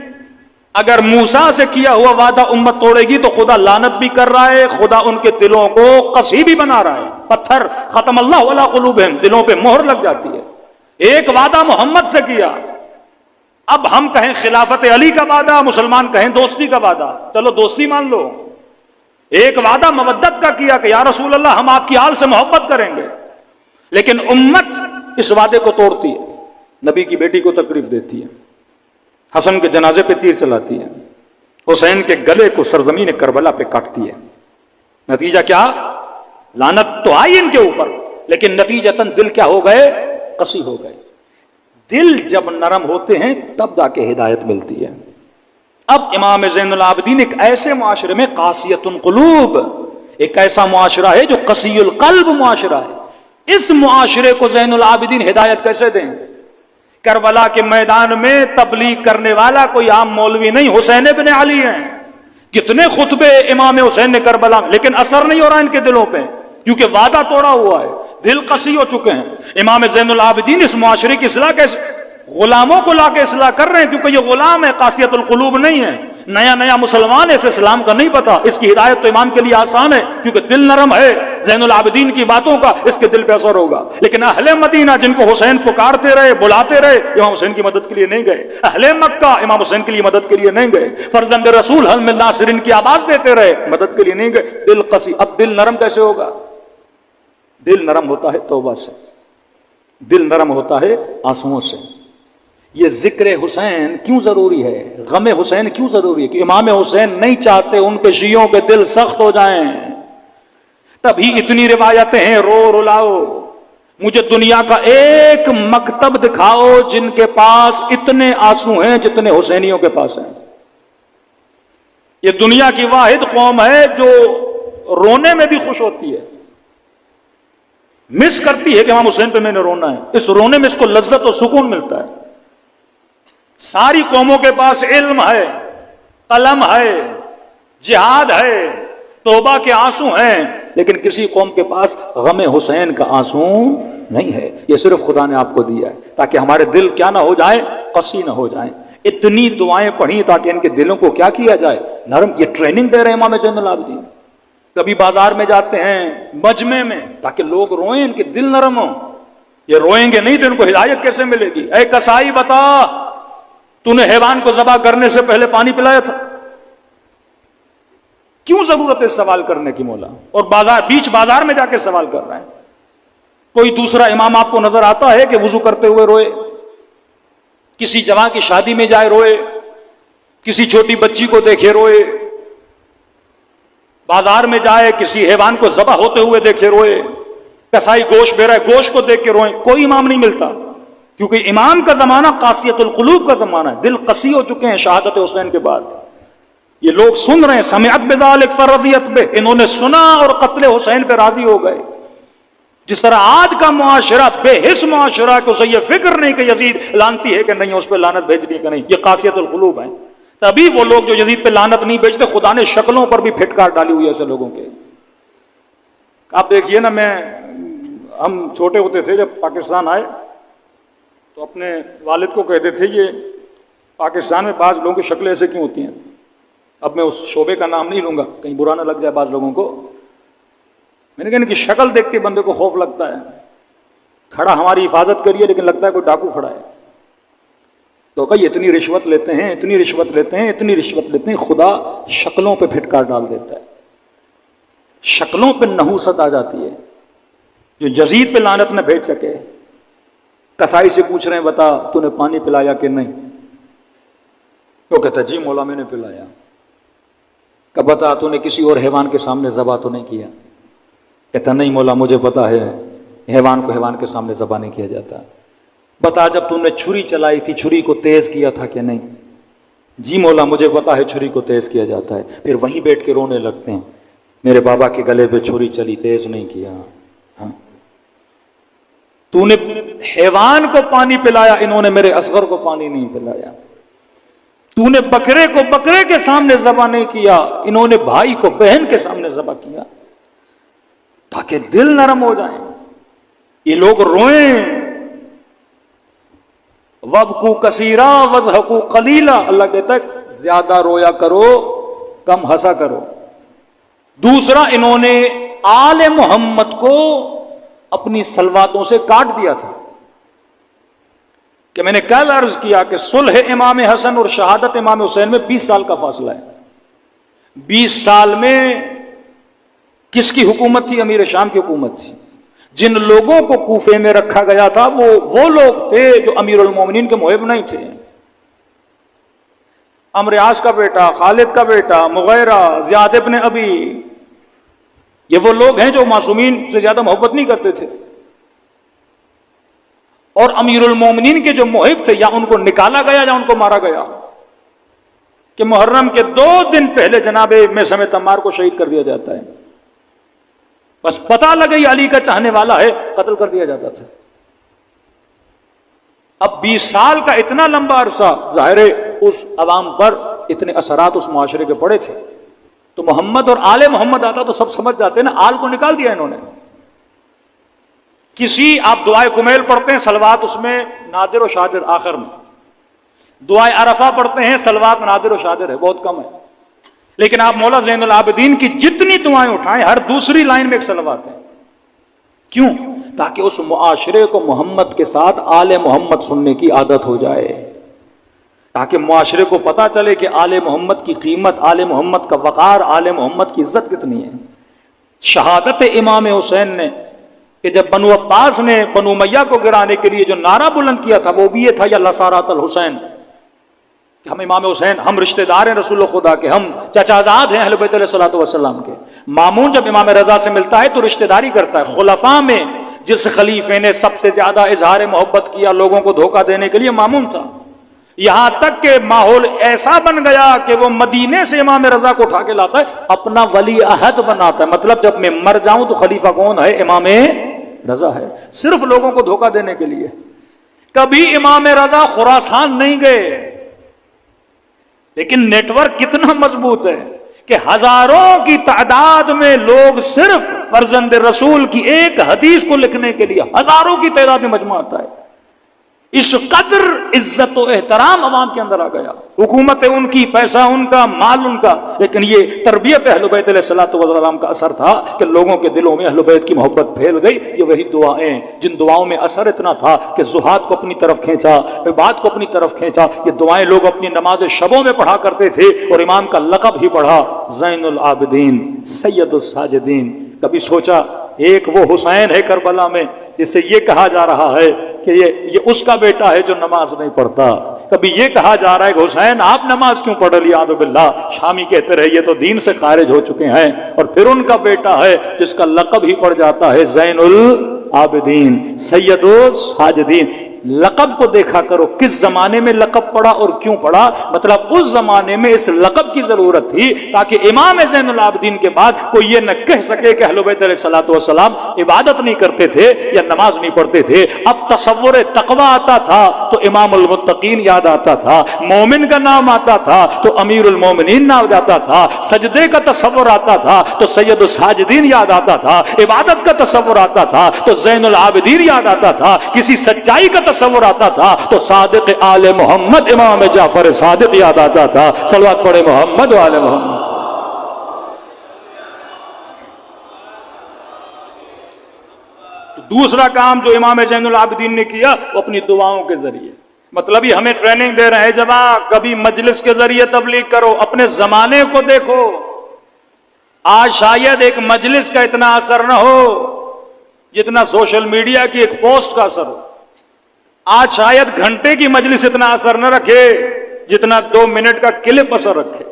اگر موسیٰ سے کیا ہوا وعدہ امت توڑے گی تو خدا لعنت بھی کر رہا ہے، خدا ان کے دلوں کو قسی بھی بنا رہا ہے۔ پتھر ختم اللہ علی قلوبہم، دلوں پہ مہر لگ جاتی ہے۔ ایک وعدہ محمد سے کیا، اب ہم کہیں خلافت علی کا وعدہ، مسلمان کہیں دوستی کا وعدہ، چلو دوستی مان لو۔ ایک وعدہ مودت کا کیا کہ یا رسول اللہ ہم آپ کی آل سے محبت کریں گے، لیکن امت اس وعدے کو توڑتی ہے، نبی کی بیٹی کو تکلیف دیتی ہے، حسن کے جنازے پہ تیر چلاتی ہے، حسین کے گلے کو سرزمین کربلا پہ کاٹتی ہے۔ نتیجہ کیا؟ لعنت تو آئی ان کے اوپر، لیکن نتیجتاً دل کیا ہو گئے؟ قسی ہو گئے۔ دل جب نرم ہوتے ہیں تب جا کے ہدایت ملتی ہے۔ اب امام زین العابدین ایک ایسے معاشرے میں قاسیۃ القلوب، ایک ایسا معاشرہ ہے جو قسی القلب معاشرہ ہے۔ اس معاشرے کو زین العابدین ہدایت کیسے دیں؟ کربلا کے میدان میں تبلیغ کرنے والا کوئی عام مولوی نہیں، حسین ابن علی ہیں۔ کتنے خطبے امام حسین نے کربلا، لیکن اثر نہیں ہو رہا ان کے دلوں پہ، کیونکہ وعدہ توڑا ہوا ہے، دل قسی ہو چکے ہیں۔ امام زین العابدین اس معاشرے کی اصلاح کیسے؟ غلاموں کو لا کے اصلاح کر رہے ہیں، کیونکہ یہ غلام ہے، قاسیۃ القلوب نہیں ہے۔ نیا نیا مسلمان ایسے اسلام کا نہیں پتا، اس کی ہدایت تو امام کے لیے آسان ہے کیونکہ دل نرم ہے، زین العابدین کی باتوں کا اس کے دل پہ اثر ہوگا. لیکن اہل مدینہ جن کو حسین پکارتے رہے بلاتے رہے، امام حسین کی مدد کے لیے نہیں گئے. اہل مکہ امام حسین کے لیے مدد کے لیے نہیں گئے. فرزند رسول حل من ناصرین کی آواز دیتے رہے، مدد کے لیے نہیں گئے. دل قسی. اب دل نرم کیسے ہوگا؟ دل نرم ہوتا ہے توبہ سے، دل نرم ہوتا ہے آنسوؤں سے. یہ ذکر حسین کیوں ضروری ہے، غم حسین کیوں ضروری ہے؟ کہ امام حسین نہیں چاہتے ان کے شیعوں کے دل سخت ہو جائیں. تبھی اتنی روایتیں ہیں، رو رلاؤ. مجھے دنیا کا ایک مکتب دکھاؤ جن کے پاس اتنے آنسو ہیں جتنے حسینیوں کے پاس ہیں. یہ دنیا کی واحد قوم ہے جو رونے میں بھی خوش ہوتی ہے، مس کرتی ہے کہ امام حسین پہ میں نے رونا ہے. اس رونے میں اس کو لذت و سکون ملتا ہے. ساری قوموں کے پاس علم ہے، قلم ہے، جہاد ہے، توبہ کے آنسو ہیں، لیکن کسی قوم کے پاس غم حسین کا آنسو نہیں ہے. یہ صرف خدا نے آپ کو دیا ہے تاکہ ہمارے دل کیا نہ ہو جائیں، قسی نہ ہو جائیں. اتنی دعائیں پڑھی تاکہ ان کے دلوں کو کیا کیا جائے، نرم. یہ ٹریننگ دے رہے ہیں امام زین العابدین. کبھی بازار میں جاتے ہیں مجمع میں تاکہ لوگ روئیں، ان کے دل نرم ہوں. یہ روئیں گے نہیں تو ان کو ہدایت کیسے ملے گی؟ اے کسائی بتا، تو نے حیوان کو ذبح کرنے سے پہلے پانی پلایا تھا؟ کیوں ضرورت ہے سوال کرنے کی مولا؟ اور بیچ بازار میں جا کے سوال کر رہے ہیں. کوئی دوسرا امام آپ کو نظر آتا ہے کہ وضو کرتے ہوئے روئے، کسی جوان کی شادی میں جائے روئے، کسی چھوٹی بچی کو دیکھے روئے، بازار میں جائے کسی حیوان کو ذبح ہوتے ہوئے دیکھے روئے، کسائی گوشت دے رہا ہے گوشت کو دیکھ کے روئے؟ کوئی امام نہیں ملتا، کیونکہ امام کا زمانہ قاسیت القلوب کا زمانہ ہے. دل قسی ہو چکے ہیں شہادت حسین کے بعد. یہ لوگ سن رہے ہیں، سمعت بذالک فرضیت بہ، انہوں نے سنا اور قتل حسین پہ راضی ہو گئے. جس طرح آج کا معاشرہ بے حس معاشرہ کہ اسے یہ فکر نہیں کہ یزید لانتی ہے کہ نہیں، اس پہ لعنت بھیجنی کہ نہیں. یہ قاسیت القلوب ہے. تبھی وہ لوگ جو یزید پہ لعنت نہیں بھیجتے، خدا نے شکلوں پر بھی پھٹکار ڈالی ہوئی ہے ایسے لوگوں کے. آپ دیکھیے نا، ہم چھوٹے ہوتے تھے جب پاکستان آئے تو اپنے والد کو کہتے تھے یہ پاکستان میں بعض لوگوں کی شکلیں ایسے کیوں ہوتی ہیں. اب میں اس شعبے کا نام نہیں لوں گا کہیں برا نہ لگ جائے بعض لوگوں کو. میں نے کہا ان کی شکل دیکھ کے بندے کو خوف لگتا ہے. کھڑا ہماری حفاظت کریے لیکن لگتا ہے کوئی ڈاکو کھڑا ہے. تو کئی اتنی رشوت لیتے ہیں، اتنی رشوت لیتے ہیں، اتنی رشوت لیتے ہیں، خدا شکلوں پہ پھٹکار ڈال دیتا ہے. شکلوں پہ نحوست آ جاتی ہے. جو یزید پہ لعنت نہ بھیج سکے، کسائی سے پوچھ رہے ہیں بتا تو نے پانی پلایا کہ نہیں؟ وہ کہتا جی مولا میں نے پلایا. کہ بتا تو نے کسی اور حیوان کے سامنے ذبح تو نہیں کیا؟ کہتا نہیں مولا مجھے پتا ہے حیوان کو حیوان کے سامنے ذبح نہیں کیا جاتا. بتا جب تم نے چھری چلائی تھی چھری کو تیز کیا تھا کہ نہیں؟ جی مولا مجھے پتا ہے چھری کو تیز کیا جاتا ہے. پھر وہیں بیٹھ کے رونے لگتے ہیں، میرے بابا کے گلے پہ چھری چلی تیز نہیں کیا. ہاں تو نے حیوان کو پانی پلایا، انہوں نے میرے اصغر کو پانی نہیں پلایا. تو نے بکرے کو بکرے کے سامنے ذبح نہیں کیا، انہوں نے بھائی کو بہن کے سامنے ذبح کیا. تاکہ دل نرم ہو جائیں. یہ لوگ روئیں. وَابْكُوا كَثِيرًا وَاضْحَكُوا قَلِيلًا، اللہ کہتا ہے زیادہ رویا کرو کم ہنسا کرو. دوسرا انہوں نے آل محمد کو اپنی سلواتوں سے کاٹ دیا تھا. کہ میں نے کل عرض کیا کہ صلح امام حسن اور شہادت امام حسین میں 20 سال کا فاصلہ ہے. 20 سال میں کس کی حکومت تھی؟ امیر شام کی حکومت تھی. جن لوگوں کو کوفے میں رکھا گیا تھا وہ لوگ تھے جو امیر المومنین کے محب نہیں تھے. عمرو عاص کا بیٹا، خالد کا بیٹا، مغیرہ، زیاد ابن ابی، یہ وہ لوگ ہیں جو معصومین سے زیادہ محبت نہیں کرتے تھے. اور امیر المومنین کے جو محب تھے یا ان کو نکالا گیا یا ان کو مارا گیا. کہ محرم کے 2 دن پہلے جناب میثم تمار کو شہید کر دیا جاتا ہے. بس پتہ لگا یہ علی کا چاہنے والا ہے، قتل کر دیا جاتا تھا. اب 20 سال کا اتنا لمبا عرصہ، ظاہر ہے اس عوام پر اتنے اثرات اس معاشرے کے پڑے تھے. تو محمد اور آل محمد آتا تو سب سمجھ جاتے نا، آل کو نکال دیا انہوں نے. کسی آپ دعائے کمیل پڑھتے ہیں، صلوات اس میں نادر و شادر آخر میں. دعائے عرفہ پڑھتے ہیں، صلوات نادر و شادر ہے، بہت کم ہے. لیکن آپ مولا زین العابدین کی جتنی دعائیں اٹھائیں، ہر دوسری لائن میں ایک صلوات ہے. کیوں؟ تاکہ اس معاشرے کو محمد کے ساتھ آل محمد سننے کی عادت ہو جائے، تاکہ معاشرے کو پتا چلے کہ آل محمد کی قیمت، آل محمد کا وقار، آل محمد کی عزت کتنی ہے. شہادت امام حسین نے کہ جب بنو عباس نے بنو امیہ کو گرانے کے لیے جو نعرہ بلند کیا تھا وہ بھی یہ تھا، یا لسارات الحسین، کہ ہم امام حسین، ہم رشتہ دار ہیں رسول خدا کے، ہم چچازاد ہیں اہل بیت علیہ الصلوۃ والسلام کے. مامون جب امام رضا سے ملتا ہے تو رشتہ داری کرتا ہے. خلفاء میں جس خلیفے نے سب سے زیادہ اظہار محبت کیا لوگوں کو دھوکہ دینے کے لیے، مامون تھا. یہاں تک کہ ماحول ایسا بن گیا کہ وہ مدینے سے امام رضا کو اٹھا کے لاتا ہے، اپنا ولی عہد بناتا ہے. مطلب جب میں مر جاؤں تو خلیفہ کون ہے؟ امام رضا ہے، صرف لوگوں کو دھوکہ دینے کے لیے. کبھی امام رضا خراسان نہیں گئے، لیکن نیٹ ورک کتنا مضبوط ہے کہ ہزاروں کی تعداد میں لوگ صرف فرزند رسول کی ایک حدیث کو لکھنے کے لیے ہزاروں کی تعداد میں مجمع آتا ہے. اس قدر عزت و احترام عوام کے اندر آ گیا. حکومت ان کی، پیسہ ان کا، مال ان کا، لیکن یہ تربیت اہل بیت علیہ الصلوۃ والسلام کا اثر تھا کہ لوگوں کے دلوں میں اہل بیت کی محبت پھیل گئی. یہ وہی دعائیں جن دعاؤں میں اثر اتنا تھا کہ زہاد کو اپنی طرف کھینچا، عباد کو اپنی طرف کھینچا. یہ دعائیں لوگ اپنی نماز شبوں میں پڑھا کرتے تھے، اور امام کا لقب ہی پڑھا، زین العابدین، سید الساجدین. کبھی سوچا ایک وہ حسین ہے کربلا میں جس سے یہ کہا جا رہا ہے کہ یہ اس کا بیٹا ہے جو نماز نہیں پڑھتا. کبھی یہ کہا جا رہا ہے کہ حسین آپ نماز کیوں پڑھ رہی؟ اعوذ باللہ. شامی کہتے رہے یہ تو دین سے خارج ہو چکے ہیں. اور پھر ان کا بیٹا ہے جس کا لقب ہی پڑ جاتا ہے زین العابدین، سید الساجدین. لقب کو دیکھا کرو، کس زمانے میں لقب پڑا اور کیوں پڑا. مطلب اس زمانے میں اس لقب کی ضرورت تھی تاکہ امام زین العابدین کے بعد کوئی یہ نہ کہہ سکے کہ اہل بیت علیہ الصلوۃ والسلام عبادت نہیں کرتے تھے یا نماز نہیں پڑھتے تھے. اب تصور تقوی آتا تھا تو امام المتقین یاد آتا تھا، مومن کا نام آتا تھا تو امیر المومنین نام آتا تھا، سجدے کا تصور آتا تھا تو سید الساجدین یاد آتا تھا، عبادت کا تصور آتا تھا تو زین العابدین یاد آتا تھا، کسی سچائی کا تصور آتا تھا تو صادق آل محمد امام جعفر صادق یاد آتا تھا. صلوات پڑھے محمد و آل محمد. دوسرا کام جو امام زین العابدین نے کیا وہ اپنی دعاؤں کے ذریعے، مطلب یہ ہمیں ٹریننگ دے رہے ہیں، جب کبھی مجلس کے ذریعے تبلیغ کرو، اپنے زمانے کو دیکھو. آج شاید ایک مجلس کا اتنا اثر نہ ہو جتنا سوشل میڈیا کی ایک پوسٹ کا اثر ہو. آج شاید گھنٹے کی مجلس اتنا اثر نہ رکھے جتنا 2 منٹ کا کلپ اثر رکھے.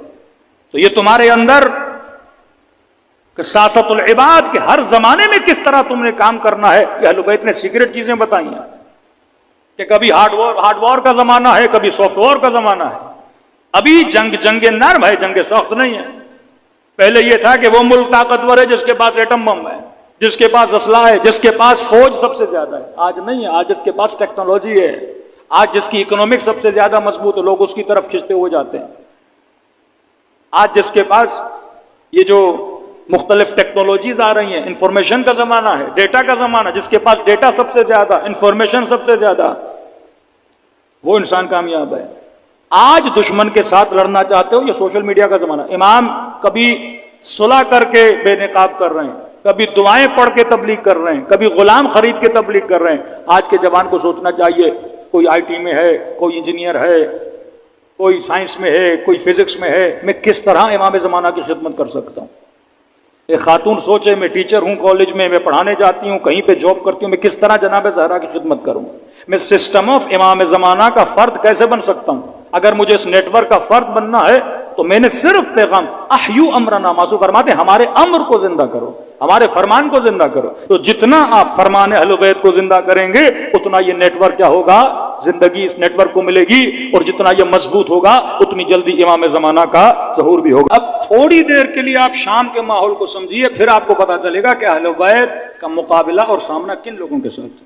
تو یہ تمہارے اندر کہ سیاست العباد کے ہر زمانے میں کس طرح تم نے کام کرنا ہے. یہ اہل بیت نے سیکرٹ چیزیں بتائی ہیں کہ کبھی ہارڈ وار کا زمانہ ہے، کبھی سافٹ وار کا زمانہ ہے. ابھی جنگ نرم ہے، جنگ سخت نہیں ہے. پہلے یہ تھا کہ وہ ملک طاقتور ہے جس کے پاس ایٹم بم ہے، جس کے پاس اسلحہ ہے، جس کے پاس فوج سب سے زیادہ ہے. آج نہیں ہے. آج جس کے پاس ٹیکنالوجی ہے، آج جس کی اکنامک سب سے زیادہ مضبوط ہے، لوگ اس کی طرف کھنچتے ہوئے جاتے ہیں. آج جس کے پاس یہ جو مختلف ٹیکنالوجیز آ رہی ہیں، انفارمیشن کا زمانہ ہے، ڈیٹا کا زمانہ، جس کے پاس ڈیٹا سب سے زیادہ، انفارمیشن سب سے زیادہ، وہ انسان کامیاب ہے. آج دشمن کے ساتھ لڑنا چاہتے ہو، یہ سوشل میڈیا کا زمانہ. امام کبھی صلح کر کے بے نقاب کر رہے ہیں، کبھی دعائیں پڑھ کے تبلیغ کر رہے ہیں، کبھی غلام خرید کے تبلیغ کر رہے ہیں. آج کے جوان کو سوچنا چاہیے، کوئی آئی ٹی میں ہے، کوئی انجینئر ہے، کوئی سائنس میں ہے، کوئی فزکس میں ہے، میں کس طرح امام زمانہ کی خدمت کر سکتا ہوں. ایک خاتون سوچے میں ٹیچر ہوں کالج میں پڑھانے جاتی ہوں، کہیں پہ جاب کرتی ہوں، میں کس طرح جناب زہرا کی خدمت کروں. میں سسٹم آف امام زمانہ کا فرد کیسے بن سکتا ہوں. اگر مجھے اس نیٹ ورک کا فرد بننا ہے تو میں نے صرف پیغام احیو امرنا، معصوم فرماتے ہیں ہمارے امر کو زندہ کرو، ہمارے فرمان کو زندہ کرو. تو جتنا آپ فرمان اہل بیت کو زندہ کریں گے اتنا یہ نیٹ ورک کیا ہوگا، زندگی اس نیٹ ورک کو ملے گی، اور جتنا یہ مضبوط ہوگا اتنی جلدی امام زمانہ کا ظہور بھی ہوگا. اب تھوڑی دیر کے لیے آپ شام کے ماحول کو سمجھیے، پھر آپ کو پتا چلے گا کہ اہل بیت کا مقابلہ اور سامنا کن لوگوں کے ساتھ.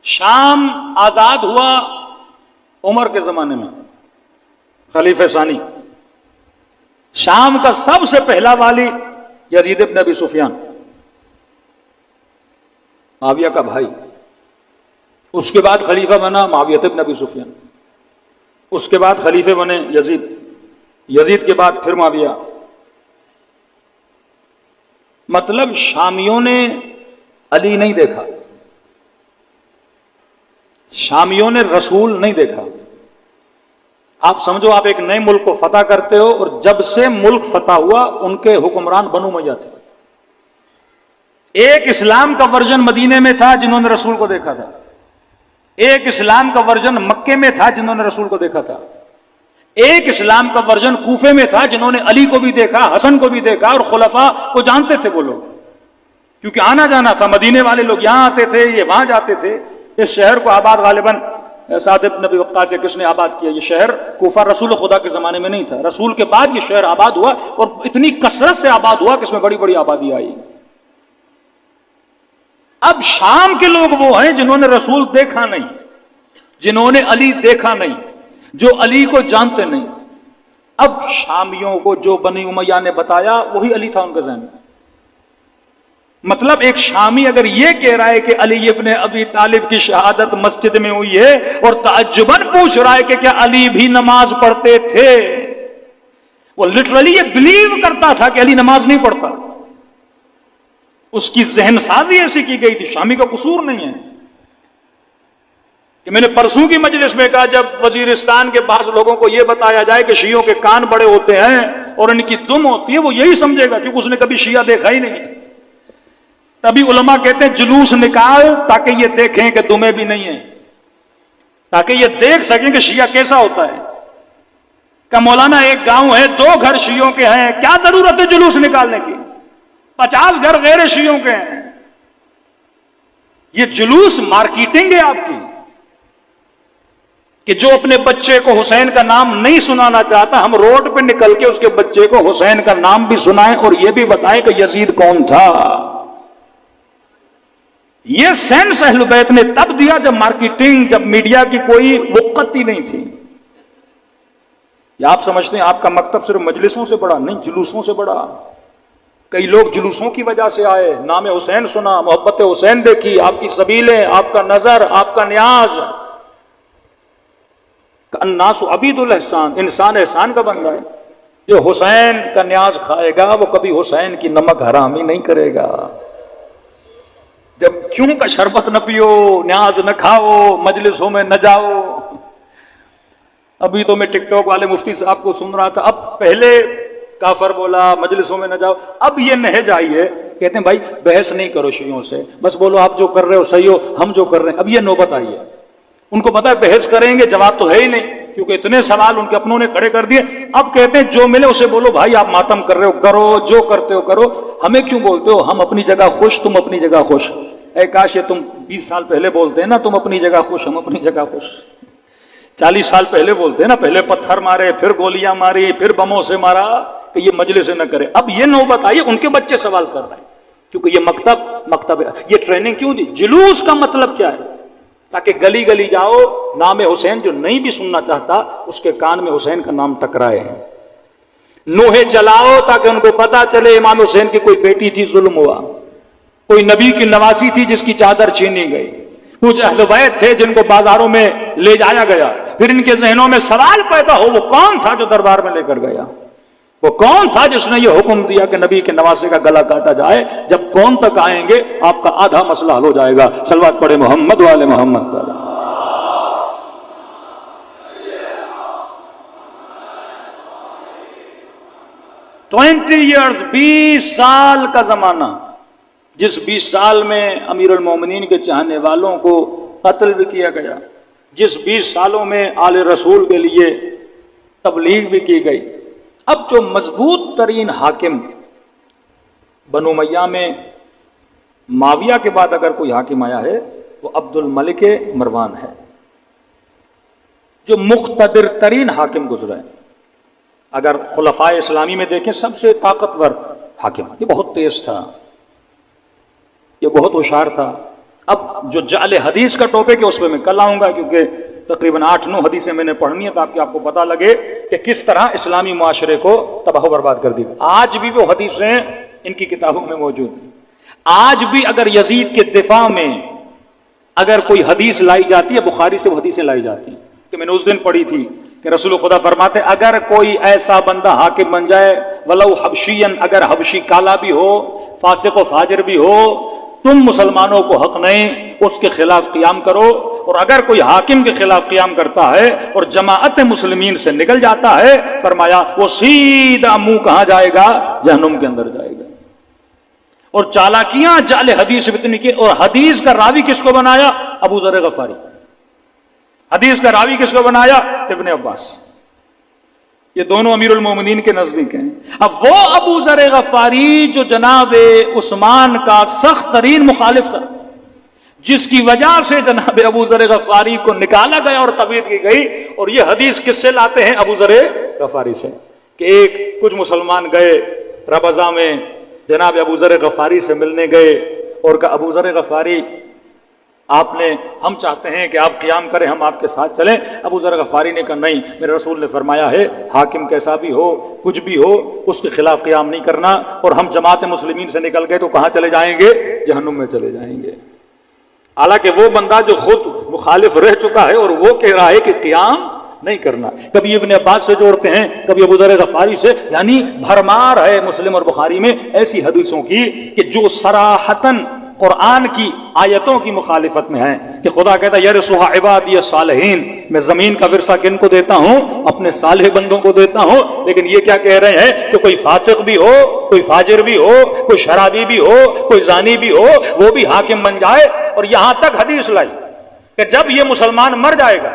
شام آزاد ہوا عمر کے زمانے میں، خلیفہ ثانی. شام کا سب سے پہلا والی یزید ابن ابی سفیان، معاویہ کا بھائی. اس کے بعد خلیفہ بنا معاویہ ابن ابی سفیان. اس کے بعد خلیفے بنے یزید، یزید کے بعد پھر معاویہ. مطلب شامیوں نے علی نہیں دیکھا، شامیوں نے رسول نہیں دیکھا. آپ سمجھو آپ ایک نئے ملک کو فتح کرتے ہو، اور جب سے ملک فتح ہوا ان کے حکمران بنو امیہ تھے. ایک اسلام کا ورژن مدینے میں تھا جنہوں نے رسول کو دیکھا تھا، ایک اسلام کا ورژن مکے میں تھا جنہوں نے رسول کو دیکھا تھا، ایک اسلام کا ورژن کوفے میں تھا جنہوں نے علی کو بھی دیکھا، حسن کو بھی دیکھا، اور خلفاء کو جانتے تھے وہ لوگ، کیونکہ آنا جانا تھا. مدینے والے لوگ یہاں آتے تھے، یہ وہاں جاتے تھے. اس شہر کو آباد غالباً سعد بن نبی وقاص سے کس نے آباد کیا؟ یہ شہر کوفہ رسول خدا کے زمانے میں نہیں تھا، رسول کے بعد یہ شہر آباد ہوا، اور اتنی کثرت سے آباد ہوا کہ اس میں بڑی بڑی آبادی آئی. اب شام کے لوگ وہ ہیں جنہوں نے رسول دیکھا نہیں، جنہوں نے علی دیکھا نہیں، جو علی کو جانتے نہیں. اب شامیوں کو جو بنی امیہ نے بتایا وہی علی تھا ان کے ذہن میں. مطلب ایک شامی اگر یہ کہہ رہا ہے کہ علی ابن ابی طالب کی شہادت مسجد میں ہوئی ہے، اور تعجباً پوچھ رہا ہے کہ کیا علی بھی نماز پڑھتے تھے، وہ لٹرلی یہ بلیو کرتا تھا کہ علی نماز نہیں پڑھتا. اس کی ذہن سازی ایسی کی گئی تھی. شامی کا قصور نہیں ہے کہ میں نے پرسوں کی مجلس میں کہا، جب وزیرستان کے بعض لوگوں کو یہ بتایا جائے کہ شیعوں کے کان بڑے ہوتے ہیں اور ان کی دم ہوتی ہے، وہ یہی سمجھے گا کیونکہ اس نے کبھی شیعہ دیکھا ہی نہیں. تبھی علماء کہتے ہیں جلوس نکال تاکہ یہ دیکھیں کہ دمیں بھی نہیں ہیں، تاکہ یہ دیکھ سکیں کہ شیعہ کیسا ہوتا ہے. کہ مولانا ایک گاؤں ہے، 2 گھر شیعوں کے ہیں، کیا ضرورت ہے جلوس نکالنے کی؟ 50 گھر غیر شیعوں کے ہیں. یہ جلوس مارکیٹنگ ہے آپ کی، کہ جو اپنے بچے کو حسین کا نام نہیں سنانا چاہتا، ہم روڈ پہ نکل کے اس کے بچے کو حسین کا نام بھی سنائیں اور یہ بھی بتائیں کہ یزید کون تھا. یہ سینس اہل بیت نے تب دیا جب مارکیٹنگ، جب میڈیا کی کوئی وقت ہی نہیں تھی. یا آپ سمجھتے ہیں آپ کا مکتب صرف مجلسوں سے بڑا؟ نہیں، جلوسوں سے بڑا. کئی لوگ جلوسوں کی وجہ سے آئے، نام حسین سنا، محبت حسین دیکھی، آپ کی سبیلیں، آپ کا نظر، آپ کا نیاز. الناس عبید الاحسان، انسان احسان کا بندہ ہے. جو حسین کا نیاز کھائے گا وہ کبھی حسین کی نمک حرامی نہیں کرے گا. جب کیوں کا شربت نہ پیو، نیاز نہ کھاؤ، مجلسوں میں نہ جاؤ. ابھی تو میں ٹک ٹاک والے مفتی صاحب کو سن رہا تھا، اب پہلے کافر بولا مجلسوں میں نہ جاؤ، اب یہ نہج آئی ہے، کہتے ہیں بھائی بحث نہیں کرو شیعوں سے، بس بولو آپ جو کر رہے ہو صحیح ہو، ہم جو کر رہے ہیں. اب یہ نوبت آئی ہے. ان کو پتا ہے بحث کریں گے جواب تو ہے ہی نہیں، کیونکہ اتنے سوال ان کے اپنوں نے کھڑے کر دیے. اب کہتے ہیں جو ملے اسے بولو بھائی آپ ماتم کر رہے ہو، کرو جو کرتے ہو کرو، ہمیں کیوں بولتے ہو؟ ہم اپنی جگہ خوش، تم اپنی جگہ خوش. اے کاش یہ تم 20 سال پہلے بولتے ہیں نا، تم اپنی جگہ خوش ہم اپنی جگہ خوش. 40 سال پہلے بولتے ہیں نا، پہلے پتھر مارے، پھر گولیاں ماری، پھر بموں سے مارا کہ یہ مجلس نہ کرے. اب یہ نوبت آئی، ان کے بچے سوال کر رہے ہیں کیونکہ یہ مکتب ہے. یہ ٹریننگ کیوں دی؟ جلوس کا مطلب کیا ہے؟ تاکہ گلی گلی جاؤ، نام حسین جو نہیں بھی سننا چاہتا اس کے کان میں حسین کا نام ٹکرائے. نوحے چلاؤ تاکہ ان کو پتا چلے امام حسین کی کوئی بیٹی تھی، ظلم ہوا، کوئی نبی کی نواسی تھی جس کی چادر چھینی گئی، کچھ اہل بیت تھے جن کو بازاروں میں لے جایا گیا. پھر ان کے ذہنوں میں سوال پیدا ہو، وہ کون تھا جو دربار میں لے کر گیا؟ وہ کون تھا جس نے یہ حکم دیا کہ نبی کے نواسے کا گلا کاٹا جائے؟ جب کون تک آئیں گے آپ کا آدھا مسئلہ حل ہو جائے گا. صلوات پڑھے محمد والے محمد. 20 years، 20 سال کا زمانہ، جس 20 سال میں امیر المومنین کے چاہنے والوں کو قتل بھی کیا گیا، جس 20 سالوں میں آل رسول کے لیے تبلیغ بھی کی گئی. اب جو مضبوط ترین حاکم بنو امیہ میں معاویہ کے بعد اگر کوئی حاکم آیا ہے وہ عبد الملک مروان ہے، جو مقتدر ترین حاکم گزرا ہے. اگر خلفائے اسلامی میں دیکھیں سب سے طاقتور حاکم، یہ بہت تیز تھا، یہ بہت ہوشیار تھا. اب جو جعل حدیث کا ٹاپک ہے اس پہ میں کل آؤں گا، کیونکہ تقریباً 8-9 حدیثیں میں نے پڑھنی ہے تاکہ آپ کو پتہ لگے کہ کس طرح اسلامی معاشرے کو تباہ و برباد کر دی. آج بھی وہ حدیثیں ان کی کتابوں میں موجود ہیں. آج بھی اگر یزید کے دفاع میں اگر کوئی حدیث لائی جاتی ہے، بخاری سے وہ حدیثیں لائی جاتی ہیں کہ میں نے اس دن پڑھی تھی کہ رسول خدا فرماتے اگر کوئی ایسا بندہ حاکم بن جائے ولو حبشین، اگر حبشی کالا بھی ہو، فاسق و فاجر بھی ہو، تم مسلمانوں کو حق نہیں اس کے خلاف قیام کرو، اور اگر کوئی حاکم کے خلاف قیام کرتا ہے اور جماعت مسلمین سے نکل جاتا ہے، فرمایا وہ سیدھا منہ کہاں جائے گا؟ جہنم کے اندر جائے گا۔ اور چالاکیاں جعل حدیث اتنی کی، اور حدیث کا راوی کس کو بنایا؟ ابو ذر غفاری۔ حدیث کا راوی کس کو بنایا؟ ابن عباس۔ یہ دونوں امیر المومنین کے نزدیک ہیں۔ اب وہ ابو ذر غفاری جو جناب عثمان کا سخت ترین مخالف تھا، جس کی وجہ سے جناب ابو ذر غفاری کو نکالا گیا اور تبعید کی گئی، اور یہ حدیث کس سے لاتے ہیں؟ ابو ذر غفاری سے، کہ کچھ مسلمان گئے ربضہ میں جناب ابو ذر غفاری سے ملنے گئے اور کہا ابو ذر غفاری ہم چاہتے ہیں کہ آپ قیام کریں، ہم آپ کے ساتھ چلیں۔ ابو ذر غفاری نے کہا نہیں، میرے رسول نے فرمایا ہے حاکم کیسا بھی ہو، کچھ بھی ہو، اس کے خلاف قیام نہیں کرنا، اور ہم جماعت مسلمین سے نکل گئے تو کہاں چلے جائیں گے؟ جہنم میں چلے جائیں گے۔ حالانکہ وہ بندہ جو خود مخالف رہ چکا ہے اور وہ کہہ رہا ہے کہ قیام نہیں کرنا۔ کبھی ابن عباس سے جوڑتے ہیں، کبھی ابو ذر غفاری سے، یعنی بھرمار ہے مسلم اور بخاری میں ایسی حدیثوں کی کہ جو صراحتاً قرآن کی آیتوں کی مخالفت میں ہیں، کہ خدا کہتا ہے یرثھا عبادی الصالحین، میں زمین کا ورثہ کن کو دیتا ہوں؟ اپنے صالح بندوں کو دیتا ہوں۔ لیکن یہ کیا کہہ رہے ہیں کہ کوئی فاسق بھی ہو، کوئی فاجر بھی ہو، کوئی شرابی بھی ہو، کوئی زانی بھی ہو، وہ بھی حاکم بن جائے۔ اور یہاں تک حدیث لائی کہ جب یہ مسلمان مر جائے گا،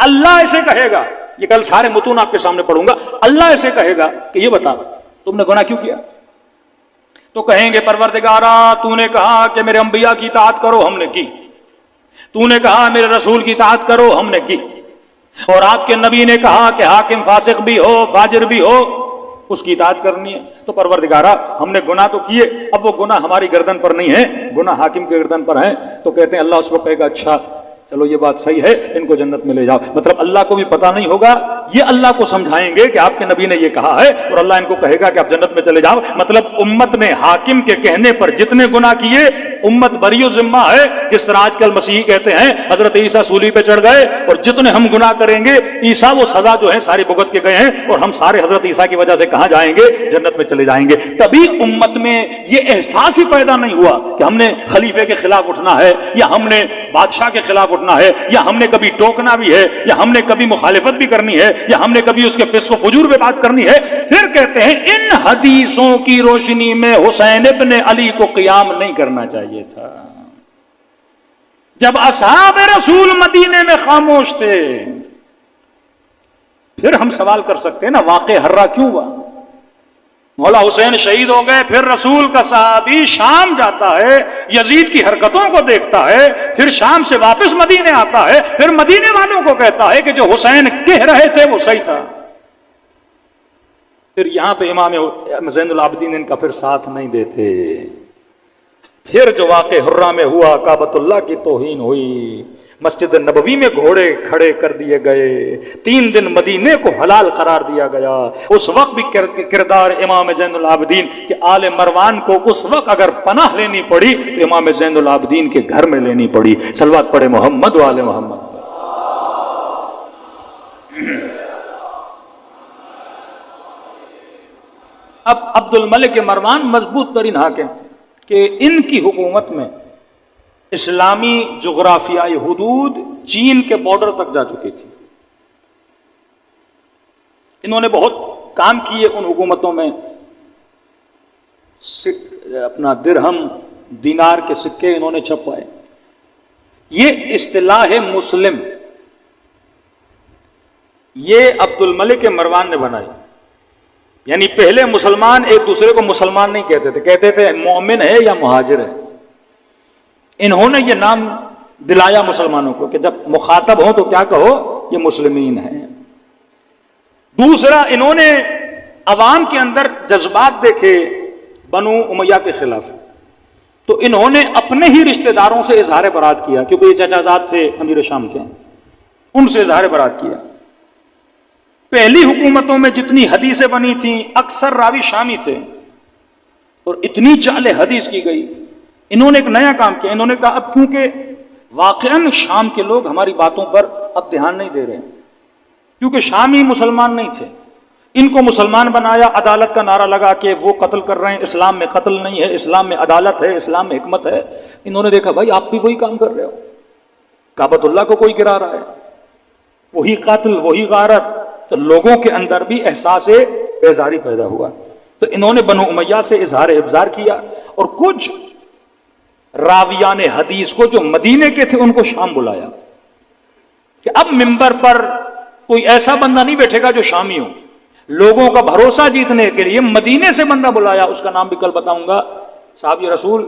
اللہ اسے کہے گا، یہ کل سارے متون آپ کے سامنے پڑھوں گا، اللہ اسے کہے گا کہ یہ بتا تم نے گناہ کیوں کیا؟ تو کہیں گے پروردگارا تو نے کہا کہ میرے انبیاء کی اطاعت کرو، ہم نے کی، تو نے کہا میرے رسول کی اطاعت کرو، ہم نے کی، اور آپ کے نبی نے کہا کہ حاکم فاسق بھی ہو، فاجر بھی ہو، اس کی اطاعت کرنی ہے۔ تو پروردگارا ہم نے گناہ تو کیے، اب وہ گناہ ہماری گردن پر نہیں ہے، گناہ حاکم کے گردن پر ہیں۔ تو کہتے ہیں اللہ اس کو کہے گا اچھا چلو یہ بات صحیح ہے، ان کو جنت میں لے جاؤ۔ مطلب اللہ کو بھی پتہ نہیں ہوگا، یہ اللہ کو سمجھائیں گے کہ آپ کے نبی نے یہ کہا ہے، اور اللہ ان کو کہے گا کہ آپ جنت میں چلے جاؤ۔ مطلب امت نے حاکم کے کہنے پر جتنے گناہ کیے امت بری و ذمہ ہے۔ جس طرح آج کل مسیحی کہتے ہیں حضرت عیسیٰ سولی پہ چڑھ گئے اور جتنے ہم گناہ کریں گے عیسیٰ وہ سزا جو ہے ساری بھگت کے گئے ہیں، اور ہم سارے حضرت عیسیٰ کی وجہ سے کہاں جائیں گے؟ جنت میں چلے جائیں گے۔ تبھی امت میں یہ احساس ہی پیدا نہیں ہوا کہ ہم نے خلیفے کے خلاف اٹھنا ہے، یا ہم نے بادشاہ کے خلاف اٹھنا ہے، یا ہم نے کبھی ٹوکنا بھی ہے، یا ہم نے کبھی مخالفت بھی کرنی ہے، یا ہم نے کبھی اس کے فسق و فجور پہ بات کرنی ہے۔ پھر کہتے ہیں ان حدیثوں کی روشنی میں حسین ابن علی کو قیام نہیں کرنا چاہیے تھا۔ جب اصحاب رسول مدینے میں خاموش تھے، پھر ہم سوال کر سکتے ہیں نا واقع ہررا کیوں ہوا؟ مولا حسین شہید ہو گئے، پھر رسول کا صحابی شام جاتا ہے، یزید کی حرکتوں کو دیکھتا ہے، پھر شام سے واپس مدینے آتا ہے، پھر مدینے والوں کو کہتا ہے کہ جو حسین کہہ رہے تھے وہ صحیح تھا۔ پھر یہاں پہ امام زین العابدین ان کا پھر ساتھ نہیں دیتے۔ پھر جو واقع حرہ میں ہوا، کعبۃ اللہ کی توہین ہوئی، مسجد نبوی میں گھوڑے کھڑے کر دیے گئے، 3 دن مدینے کو حلال قرار دیا گیا۔ اس وقت بھی کردار امام زین العابدین کہ آل مروان کو اس وقت اگر پناہ لینی پڑی تو امام زین العابدین کے گھر میں لینی پڑی۔ صلوات پڑھے محمد و آل محمد۔ اب عبد الملک مروان مضبوط ترین حاکم کہ ان کی حکومت میں اسلامی جغرافیائی حدود چین کے بارڈر تک جا چکی تھی۔ انہوں نے بہت کام کیے ان حکومتوں میں، اپنا درہم دینار کے سکے انہوں نے چھپوائے۔ یہ اصطلاح مسلم یہ عبد الملک مروان نے بنائی، یعنی پہلے مسلمان ایک دوسرے کو مسلمان نہیں کہتے تھے، کہتے تھے مومن ہے یا مہاجر ہے۔ انہوں نے یہ نام دلایا مسلمانوں کو کہ جب مخاطب ہو تو کیا کہو، یہ مسلمین ہیں۔ دوسرا، انہوں نے عوام کے اندر جذبات دیکھے بنو امیہ کے خلاف، تو انہوں نے اپنے ہی رشتہ داروں سے اظہار برات کیا، کیونکہ یہ چچا زاد تھے امیر شام کے، ان سے اظہار برات کیا۔ پہلی حکومتوں میں جتنی حدیثیں بنی تھیں اکثر راوی شامی تھے، اور اتنی جعل حدیث کی گئی۔ انہوں نے ایک نیا کام کیا، انہوں نے کہا اب کیونکہ واقعاً شام کے لوگ ہماری باتوں پر اب دھیان نہیں دے رہے ہیں، کیونکہ شامی مسلمان نہیں تھے، ان کو مسلمان بنایا، عدالت کا نعرہ لگا کے وہ قتل کر رہے ہیں، اسلام میں قتل نہیں ہے، اسلام میں عدالت ہے، اسلام میں حکمت ہے۔ انہوں نے دیکھا بھائی آپ بھی وہی کام کر رہے ہو، کعبۃ اللہ کو کوئی گرا رہا ہے، وہی قاتل، وہی غارت، تو لوگوں کے اندر بھی احساس بیزاری پیدا ہوا، تو انہوں نے بنو امیہ سے اظہار ابزار کیا، اور کچھ راویان حدیث کو جو مدینے کے تھے ان کو شام بلایا کہ اب منبر پر کوئی ایسا بندہ نہیں بیٹھے گا جو شامی ہو، لوگوں کا بھروسہ جیتنے کے لیے مدینے سے بندہ بلایا، اس کا نام بھی کل بتاؤں گا، صحابی رسول،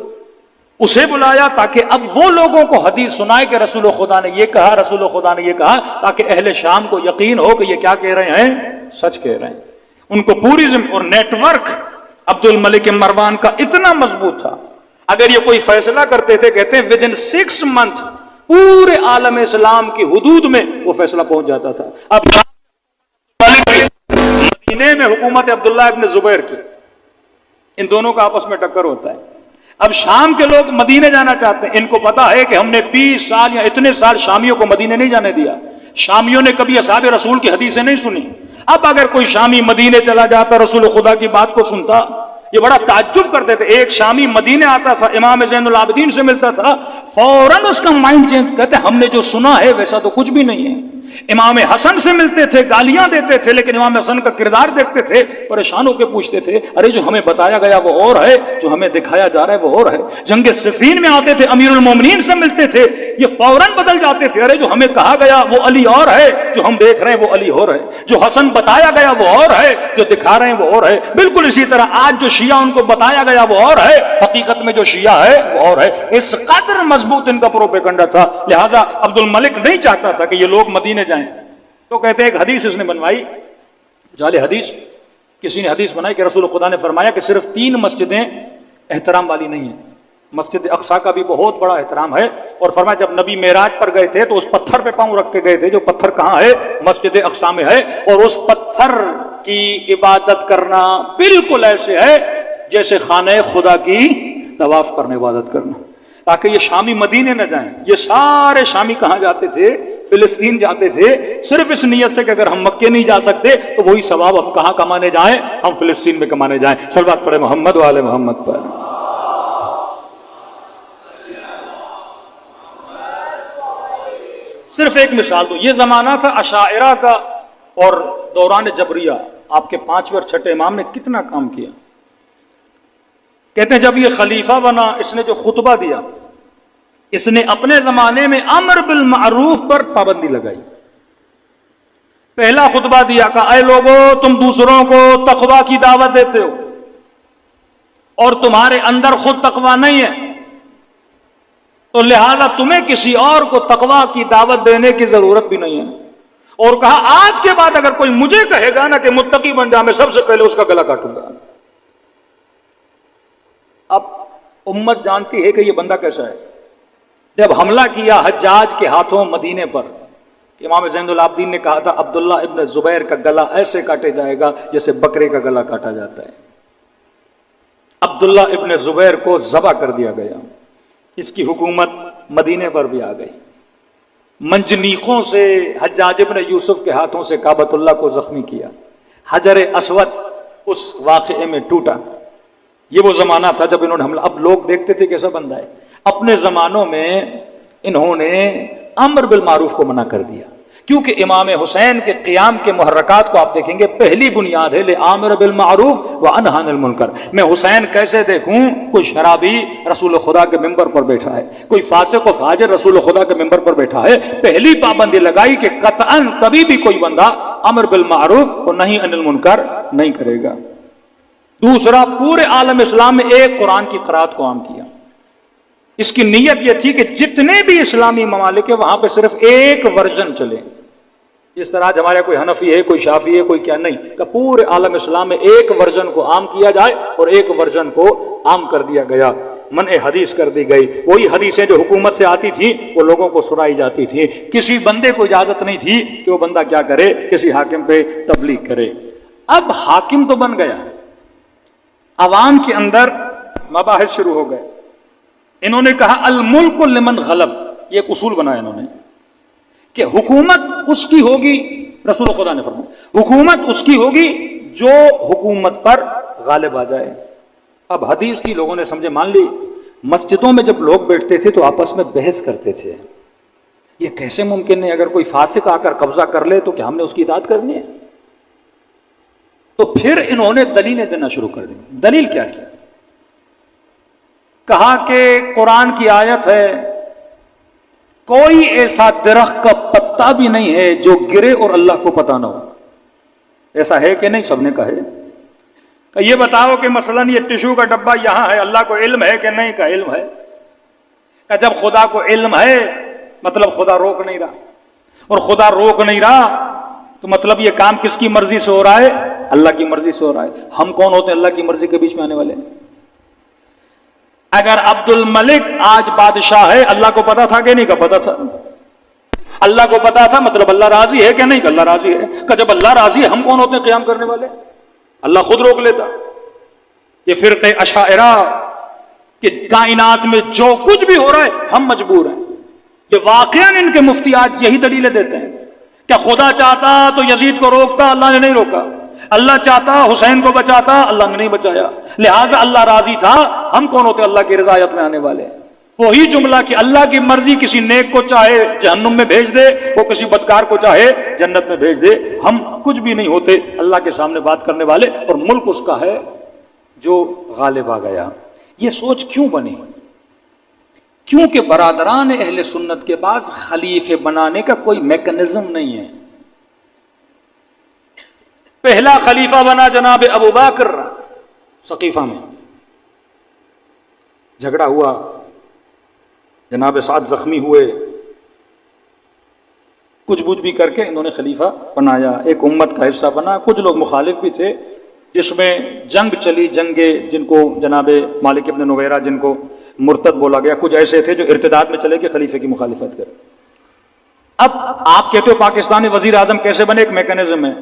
اسے بلایا تاکہ اب وہ لوگوں کو حدیث سنائے کہ رسول خدا نے یہ کہا، رسول خدا نے یہ کہا، تاکہ اہل شام کو یقین ہو کہ یہ کیا کہہ رہے ہیں، سچ کہہ رہے ہیں۔ ان کو پوری اور نیٹ ورک عبد الملک مروان کا اتنا مضبوط تھا، اگر یہ کوئی فیصلہ کرتے تھے، کہتے ہیں ودن 6 منتھ پورے عالم اسلام کی حدود میں وہ فیصلہ پہنچ جاتا تھا۔ اب مدینے میں حکومت عبداللہ ابن زبیر کی، ان دونوں کا آپس میں ٹکر ہوتا ہے۔ اب شام کے لوگ مدینے جانا چاہتے ہیں، ان کو پتا ہے کہ ہم نے 20 سال یا اتنے سال شامیوں کو مدینے نہیں جانے دیا، شامیوں نے کبھی اصحاب رسول کی حدیثیں نہیں سنی۔ اب اگر کوئی شامی مدینے چلا جاتا، رسول خدا کی بات کو سنتا، یہ بڑا تعجب کرتے تھے۔ ایک شامی مدینے آتا تھا، امام زین العابدین سے ملتا تھا، فوراً اس کا مائنڈ چینج، کہتے ہم نے جو سنا ہے ویسا تو کچھ بھی نہیں ہے۔ امام حسن سے ملتے تھے، گالیاں دیتے تھے، لیکن امام حسن کا کردار دیکھتے تھے، پریشان ہو کے پوچھتے تھے، ارے جو ہمیں بتایا گیا وہ اور ہے، جو ہمیں دکھایا جا رہا ہے وہ اور ہے۔ جنگ صفین میں آتے تھے، امیر المومنین سے ملتے تھے، یہ فوراً بدل جاتے تھے، ارے جو ہمیں کہا گیا وہ علی اور ہے، جو ہم دیکھ رہے ہیں وہ علی اور ہے، جو حسن بتایا گیا وہ اور ہے، جو دکھا رہے ہیں وہ اور ہے۔ بالکل اسی طرح آج جو شیعہ ان کو بتایا گیا وہ اور ہے، حقیقت میں جو شیعہ ہے وہ اور ہے۔ اس قدر مضبوط ان کا پروپیگنڈا تھا، لہٰذا عبد الملک نہیں چاہتا تھا کہ یہ لوگ مدینے جائیں، تو کہتے ہیں ایک حدیث اس نے بنوائی، جعلی حدیث، کسی نے حدیث بنائی کہ رسول خدا نے فرمایا کہ صرف 3 مسجدیں احترام والی نہیں ہیں، مسجد اقصیٰ کا بھی بہت بڑا احترام ہے، اور فرمایا جب نبی معراج پر گئے تھے تو اس پتھر پہ پاؤں رکھ کے گئے تھے، جو پتھر کہاں ہے، مسجد اقصیٰ میں ہے، اور اس پتھر کی عبادت کرنا بالکل ایسے ہے جیسے خانہ خدا کی طواف کرنے عبادت کرنا، تاکہ یہ شامی مدینے نہ جائیں۔ یہ سارے شامی کہاں جاتے تھے، فلسطین جاتے تھے، صرف اس نیت سے کہ اگر ہم مکے نہیں جا سکتے تو وہی ثواب ہم کہاں کمانے جائیں، ہم فلسطین میں کمانے جائیں۔ صلوات پڑھے محمد و آل محمد پر۔ صرف ایک مثال دو، یہ زمانہ تھا اشاعرہ کا، اور دوران جبریہ آپ کے 5ویں اور 6ٹھے امام نے کتنا کام کیا۔ کہتے ہیں جب یہ خلیفہ بنا، اس نے جو خطبہ دیا، اس نے اپنے زمانے میں امر بالمعروف پر پابندی لگائی۔ پہلا خطبہ دیا کہ اے لوگو، تم دوسروں کو تقوی کی دعوت دیتے ہو اور تمہارے اندر خود تقوی نہیں ہے، تو لہذا تمہیں کسی اور کو تقوی کی دعوت دینے کی ضرورت بھی نہیں ہے، اور کہا آج کے بعد اگر کوئی مجھے کہے گا نا کہ متقی بن جا، میں سب سے پہلے اس کا گلا کاٹوں گا۔ اب امت جانتی ہے کہ یہ بندہ کیسا ہے۔ جب حملہ کیا حجاج کے ہاتھوں مدینے پر، امام زین العابدین نے کہا تھا عبداللہ ابن زبیر کا گلا ایسے کاٹے جائے گا جیسے بکرے کا گلا کاٹا جاتا ہے۔ عبداللہ ابن زبیر کو ذبح کر دیا گیا، اس کی حکومت مدینے پر بھی آ گئی۔ منجنیقوں سے حجاج ابن یوسف کے ہاتھوں سے کعبۃ اللہ کو زخمی کیا، حجر اسود اس واقعے میں ٹوٹا۔ یہ وہ زمانہ تھا جب انہوں نے حملہ، اب لوگ دیکھتے تھے کیسا بندہ ہے۔ اپنے زمانوں میں انہوں نے امر بالمعروف کو منع کر دیا، کیونکہ امام حسین کے قیام کے محرکات کو آپ دیکھیں گے، پہلی بنیاد ہے لِآمر بالمعروف وانہی عن المنکر۔ میں حسین کیسے دیکھوں کوئی شرابی رسول خدا کے ممبر پر بیٹھا ہے، کوئی فاسق و فاجر رسول خدا کے ممبر پر بیٹھا ہے، پہلی پابندی لگائی کہ قطعاً کبھی بھی کوئی بندہ امر بالمعروف اور نہی عن المنکر نہیں کرے گا۔ دوسرا، پورے عالم اسلام میں ایک قرآن کی قرات کو عام کیا۔ اس کی نیت یہ تھی کہ جتنے بھی اسلامی ممالک ہیں وہاں پہ صرف ایک ورژن چلے، جس طرح آج ہمارے کوئی حنفی ہے، کوئی شافعی ہے، کوئی کیا نہیں، کہ پورے عالم اسلام میں ایک ورژن کو عام کیا جائے، اور ایک ورژن کو عام کر دیا گیا، منع حدیث کر دی گئی۔ وہی حدیثیں جو حکومت سے آتی تھی وہ لوگوں کو سنائی جاتی تھی، کسی بندے کو اجازت نہیں تھی کہ وہ بندہ کیا کرے، کسی حاکم پہ تبلیغ کرے۔ اب حاکم تو بن گیا، عوام کے اندر مباحث شروع ہو گئے۔ انہوں نے کہا الملک لمن غلب، یہ ایک اصول بنایا انہوں نے کہ حکومت اس کی ہوگی، رسول خدا نے فرمایا حکومت اس کی ہوگی جو حکومت پر غالب آ جائے۔ اب حدیث کی لوگوں نے سمجھے مان لی، مسجدوں میں جب لوگ بیٹھتے تھے تو آپس میں بحث کرتے تھے، یہ کیسے ممکن ہے، اگر کوئی فاسق آ کر قبضہ کر لے تو کیا ہم نے اس کی اطاعت کرنی ہے؟ تو پھر انہوں نے دلیلیں دینا شروع کر دی۔ دلیل کیا کی؟ کہا کہ قرآن کی آیت ہے، کوئی ایسا درخت کا پتا بھی نہیں ہے جو گرے اور اللہ کو پتہ نہ ہو۔ ایسا ہے کہ نہیں؟ سب نے کہا ہے۔ کہ یہ بتاؤ کہ مثلا یہ ٹشو کا ڈبہ یہاں ہے، اللہ کو علم ہے کہ نہیں؟ کا علم ہے۔ کہ جب خدا کو علم ہے مطلب خدا روک نہیں رہا، اور خدا روک نہیں رہا تو مطلب یہ کام کس کی مرضی سے ہو رہا ہے؟ اللہ کی مرضی سے ہو رہا ہے۔ ہم کون ہوتے ہیں اللہ کی مرضی کے بیچ میں آنے والے؟ اگر عبد الملک آج بادشاہ ہے، اللہ کو پتا تھا کہ نہیں؟ کا پتا تھا۔ اللہ کو پتا تھا مطلب اللہ راضی ہے کہ نہیں؟ کہ اللہ راضی ہے۔ کہ جب اللہ راضی ہے ہم کون ہوتے ہیں قیام کرنے والے؟ اللہ خود روک لیتا۔ یہ فرقے اشاعرہ کہ کائنات میں جو کچھ بھی ہو رہا ہے ہم مجبور ہیں، یہ واقعاً ان کے مفتی آج یہی دلیلیں دیتے ہیں۔ کیا خدا چاہتا تو یزید کو روکتا؟ اللہ نے نہیں روکا۔ اللہ چاہتا حسین کو بچاتا؟ اللہ نے نہیں بچایا۔ لہٰذا اللہ راضی تھا، ہم کون ہوتے اللہ کی رضایت میں آنے والے؟ وہی جملہ کہ اللہ کی مرضی کسی نیک کو چاہے جہنم میں بھیج دے، وہ کسی بدکار کو چاہے جنت میں بھیج دے۔ ہم کچھ بھی نہیں ہوتے اللہ کے سامنے بات کرنے والے، اور ملک اس کا ہے جو غالب آ گیا۔ یہ سوچ کیوں بنی؟ کیونکہ برادران اہل سنت کے پاس خلیفے بنانے کا کوئی میکنزم نہیں ہے۔ پہلا خلیفہ بنا جناب ابو بکر، سقیفہ میں جھگڑا ہوا، جناب سعد زخمی ہوئے، کچھ بوجھ بھی کر کے انہوں نے خلیفہ بنایا، ایک امت کا حصہ بنا۔ کچھ لوگ مخالف بھی تھے، جس میں جنگ چلی، جنگیں جن کو جناب مالک ابن نویرہ جن کو مرتد بولا گیا، کچھ ایسے تھے جو ارتداد میں چلے کہ خلیفے کی مخالفت کرے۔ اب آپ کہتے ہو پاکستانی وزیر اعظم کیسے بنے؟ ایک میکنزم ہے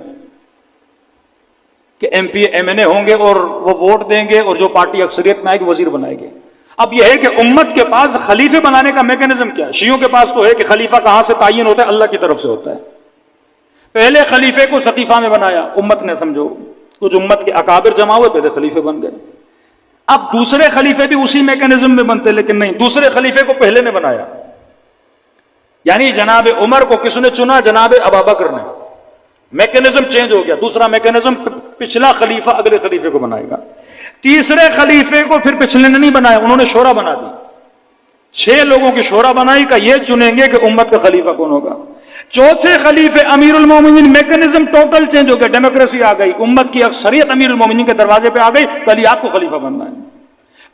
کہ ایم پی ایم این اے ہوں گے اور وہ ووٹ دیں گے، اور جو پارٹی اکثریت میں آئے گی وزیر بنائے گی۔ اب یہ ہے کہ امت کے پاس خلیفے بنانے کا میکنزم کیا ہے؟ شیعوں کے پاس تو ہے کہ خلیفہ کہاں سے تعین ہوتا ہے؟ اللہ کی طرف سے ہوتا ہے۔ پہلے خلیفے کو سقیفہ میں بنایا امت نے، سمجھو کچھ امت کے اکابر جمع ہوئے، پہلے خلیفے بن گئے۔ اب دوسرے خلیفے بھی اسی میکنزم میں بنتے، لیکن نہیں، دوسرے خلیفے کو پہلے نے بنایا۔ یعنی جناب عمر کو کس نے چنا؟ جناب ابوبکر نے۔ میکنزم چینج ہو گیا، دوسرا میکنزم پچھلا خلیفہ اگلے خلیفے کو بنائے گا۔ تیسرے خلیفے کو پھر پچھلے نے نہیں بنایا، انہوں نے شورا بنا دی، 6 لوگوں کی شورا بنائی کا یہ چنیں گے کہ امت کا خلیفہ کون ہوگا۔ چوتھے خلیفے امیر المومنین، میکنزم ٹوٹل چینج ہو گیا، ڈیموکریسی آ گئی، امت کی اکثریت امیر المومنین کے دروازے پہ آ گئی، پہلے آپ کو خلیفہ بننا ہے۔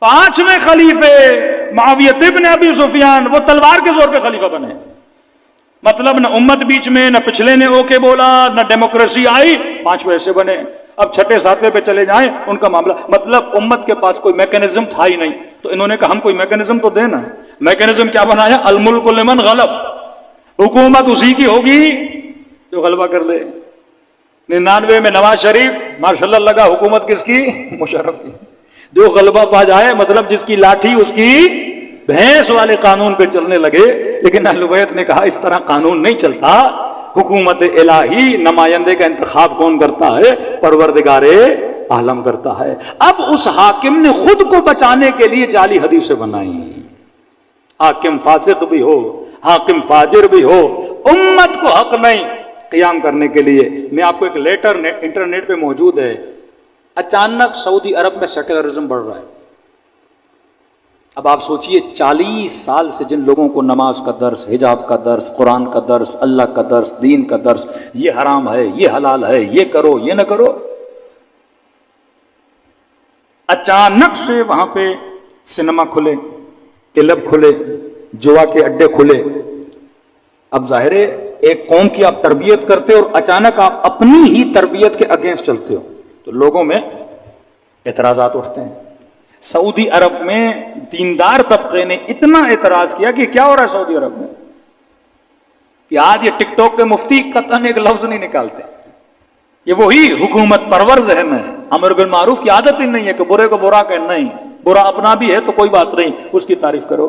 5ویں خلیفے معاویہ ابن ابی سفیان، وہ تلوار کے زور پہ خلیفہ بنے، مطلب نہ امت بیچ میں، نہ پچھلے نے اوکے بولا، نہ ڈیموکریسی آئی، 5ویں ایسے بنے۔ اب 6 7ویں پہ چلے جائیں ان کا معاملہ، مطلب امت کے پاس کوئی میکنزم تھا ہی نہیں، تو انہوں نے کہا ہم کوئی میکنزم تو دینا۔ میکنزم کیا بنایا؟ الملک لمن غلب، حکومت اسی کی ہوگی جو غلبہ کر لے۔ 99 میں نواز شریف ماشاءاللہ لگا، حکومت کس کی؟ مشرف کی، جو غلبہ پا جائے، مطلب جس کی لاٹھی اس کی بھینس والے قانون پہ چلنے لگے۔ لیکن اہل بیت نے کہا اس طرح قانون نہیں چلتا، حکومت الہی نمائندے کا انتخاب کون کرتا ہے؟ پروردگار عالم کرتا ہے۔ اب اس حاکم نے خود کو بچانے کے لیے جعلی حدیثیں بنائی، حاکم فاسق بھی ہو، حاکم فاجر بھی ہو، امت کو حق نہیں قیام کرنے کے لیے۔ میں آپ کو ایک لیٹر انٹرنیٹ پہ موجود ہے، اچانک سعودی عرب میں سیکولرزم بڑھ رہا ہے۔ اب آپ سوچئے 40 سال سے جن لوگوں کو نماز کا درس، حجاب کا درس، قرآن کا درس، اللہ کا درس، دین کا درس، یہ حرام ہے، یہ حلال ہے، یہ کرو، یہ نہ کرو، اچانک سے وہاں پہ سنیما کھلے، کلب کھلے، جوا کے اڈے کھلے۔ اب ظاہر ہے ایک قوم کی آپ تربیت کرتے ہو اور اچانک آپ اپنی ہی تربیت کے اگینسٹ چلتے ہو تو لوگوں میں اعتراضات اٹھتے ہیں۔ سعودی عرب میں دیندار طبقے نے اتنا اعتراض کیا کہ کیا ہو رہا ہے سعودی عرب میں کہ آج یہ ٹک ٹاک کے مفتی قطعاً ایک لفظ نہیں نکالتے۔ یہ وہی حکومت پرور ذہن ہے، امر بالمعروف کی عادت ہی نہیں ہے کہ برے کو برا کہنا، نہیں، برا اپنا بھی ہے تو کوئی بات نہیں، اس کی تعریف کرو۔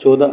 14।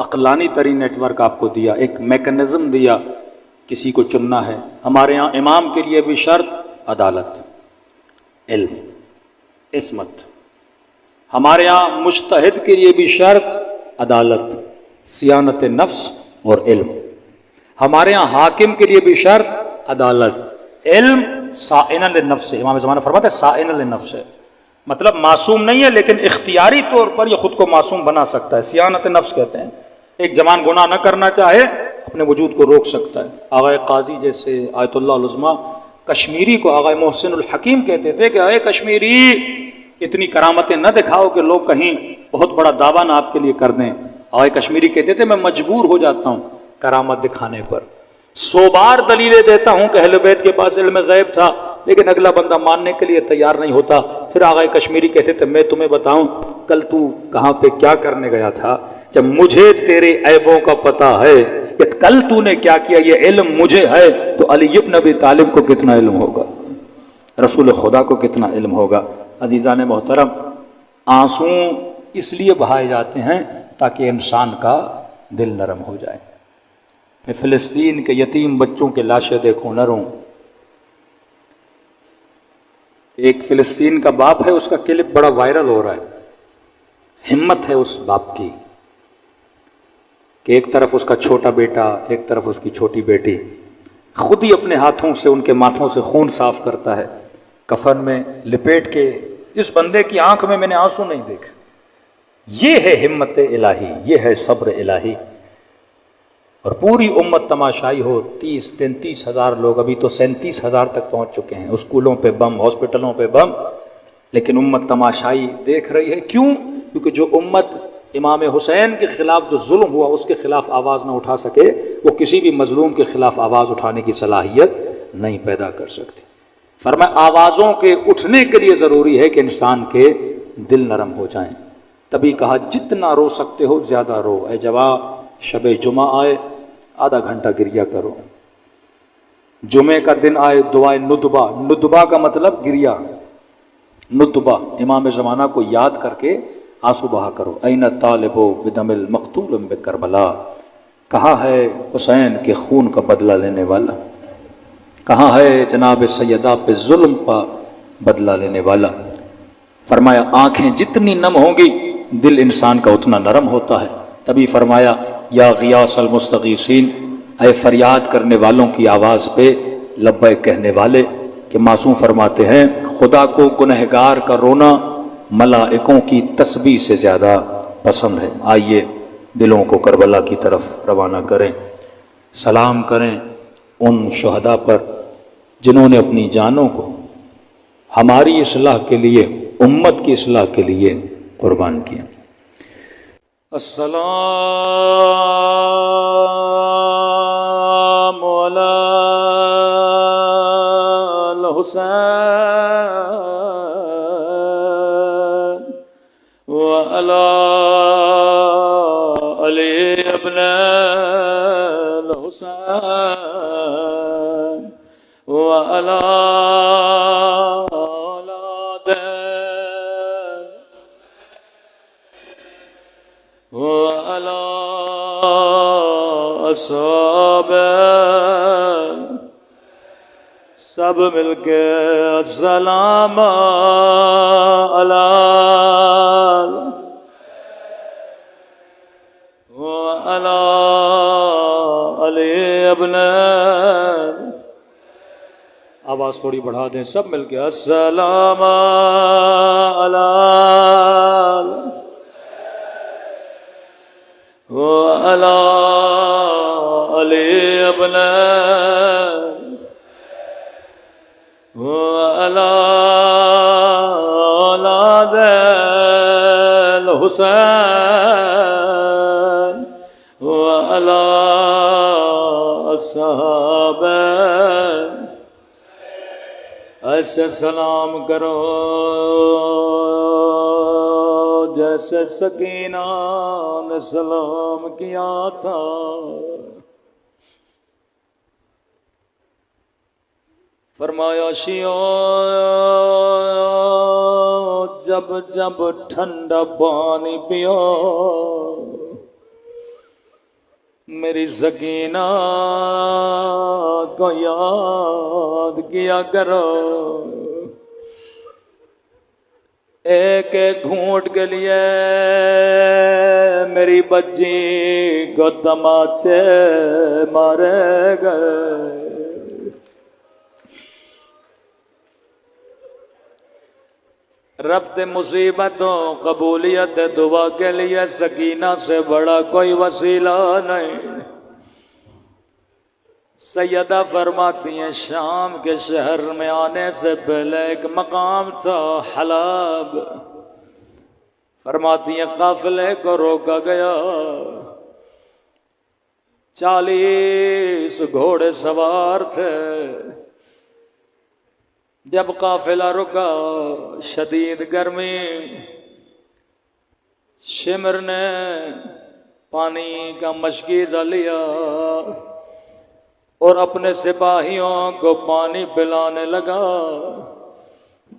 عقلانی ترین نیٹ ورک آپ کو دیا، ایک میکنزم دیا کسی کو چننا ہے۔ ہمارے ہاں امام کے لیے بھی شرط عدالت، علم، عصمت۔ ہمارے ہاں مجتہد کے لیے بھی شرط عدالت، صیانت نفس اور علم۔ ہمارے ہاں حاکم کے لیے بھی شرط عدالت، علم، صائن للنفس۔ امام زمانہ فرماتے ہیں صائن للنفس ہے، مطلب معصوم نہیں ہے لیکن اختیاری طور پر یہ خود کو معصوم بنا سکتا ہے، صیانت نفس کہتے ہیں۔ ایک جوان گناہ نہ کرنا چاہے اپنے وجود کو روک سکتا ہے۔ آغا قاضی جیسے آیت اللہ العظمیٰ کشمیری کو آغا محسن الحکیم کہتے تھے کہ اے کشمیری اتنی کرامتیں نہ دکھاؤ کہ لوگ کہیں بہت بڑا دعویٰ نہ آپ کے لیے کر دیں۔ آغا کشمیری کہتے تھے میں مجبور ہو جاتا ہوں کرامت دکھانے پر، 100 بار دلیلیں دیتا ہوں کہ اہل بیت کے پاس علم غیب تھا، لیکن اگلا بندہ ماننے کے لیے تیار نہیں ہوتا۔ پھر آغا کشمیری کہتے تھے میں تمہیں بتاؤں کل تو کہاں پہ کیا کرنے گیا تھا، جب مجھے تیرے عیبوں کا پتہ ہے کہ کل تو نے کیا کیا، یہ علم مجھے ہے، تو علی بن ابی طالب کو کتنا علم ہوگا، رسول خدا کو کتنا علم ہوگا۔ عزیزان محترم، آنسو اس لیے بہائے جاتے ہیں تاکہ انسان کا دل نرم ہو جائے۔ میں فلسطین کے یتیم بچوں کے لاشیں دیکھوں نہ روں۔ ایک فلسطین کا باپ ہے، اس کا کلپ بڑا وائرل ہو رہا ہے۔ ہمت ہے اس باپ کی کہ ایک طرف اس کا چھوٹا بیٹا، ایک طرف اس کی چھوٹی بیٹی، خود ہی اپنے ہاتھوں سے ان کے ماتھوں سے خون صاف کرتا ہے، کفن میں لپیٹ کے۔ اس بندے کی آنکھ میں نے آنسو نہیں دیکھے۔ یہ ہے ہمت الہی، یہ ہے صبر الہی۔ اور پوری امت تماشائی ہو، 30-33 ہزار لوگ، ابھی تو 37 ہزار تک پہنچ چکے ہیں، اسکولوں پہ بم، ہاسپٹلوں پہ بم، لیکن امت تماشائی دیکھ رہی ہے۔ کیوں؟ کیونکہ جو امت امام حسین کے خلاف جو ظلم ہوا اس کے خلاف آواز نہ اٹھا سکے، وہ کسی بھی مظلوم کے خلاف آواز اٹھانے کی صلاحیت نہیں پیدا کر سکتی۔ فرمایا آوازوں کے اٹھنے کے لیے ضروری ہے کہ انسان کے دل نرم ہو جائیں۔ تبھی کہا جتنا رو سکتے ہو زیادہ رو، اے جوان شب جمعہ آئے آدھا گھنٹہ گریا کرو، جمعے کا دن آئے دعائے ندبہ، ندبہ کا مطلب گریا، ندبہ امام زمانہ کو یاد کر کے آنسو بہا کرو۔ این طالب بدم المقتول بکربلا، کہاں ہے حسین کے خون کا بدلہ لینے والا، کہاں ہے جناب سیدہ پہ ظلم کا بدلہ لینے والا۔ فرمایا آنکھیں جتنی نم ہوں گی دل انسان کا اتنا نرم ہوتا ہے۔ تبھی فرمایا یا غیاث المستغیثین، اے فریاد کرنے والوں کی آواز پہ لبیک کہنے والے، کہ معصوم فرماتے ہیں خدا کو گنہگار کا رونا ملائکوں کی تسبیح سے زیادہ پسند ہے۔ آئیے دلوں کو کربلا کی طرف روانہ کریں، سلام کریں ان شہداء پر جنہوں نے اپنی جانوں کو ہماری اصلاح کے لیے، امت کی اصلاح کے لیے قربان کیا۔ السلام علی الحسین وعلی علی ابن الحسین وعلی اولاد وعلی اصحاب، سب مل کے السلام علی وعلی علی ابن، آواز تھوڑی بڑھا دیں سب مل کے السلام علی وعلی علی ابن وعلی اولاد الحسین وعلی اصحاب، ایسے سلام کرو جیسے سکینہ نے سلام کیا تھا۔ فرمایا شیعو جب جب ٹھنڈا پانی پیو میری سکینہ کو یاد کیا کرو، ایک ایک گھونٹ کے لیے میری بچی کو تماچے مارے گئے۔ ربط مصیبتوں قبولیت دعا کے لیے سکینہ سے بڑا کوئی وسیلہ نہیں۔ سیدہ فرماتی ہیں شام کے شہر میں آنے سے پہلے ایک مقام تھا حلب، فرماتی ہیں قافلے کو روکا گیا، 40 گھوڑے سوار تھے۔ جب قافلہ رکا شدید گرمی، شمر نے پانی کا مشکیزہ لیا اور اپنے سپاہیوں کو پانی پلانے لگا۔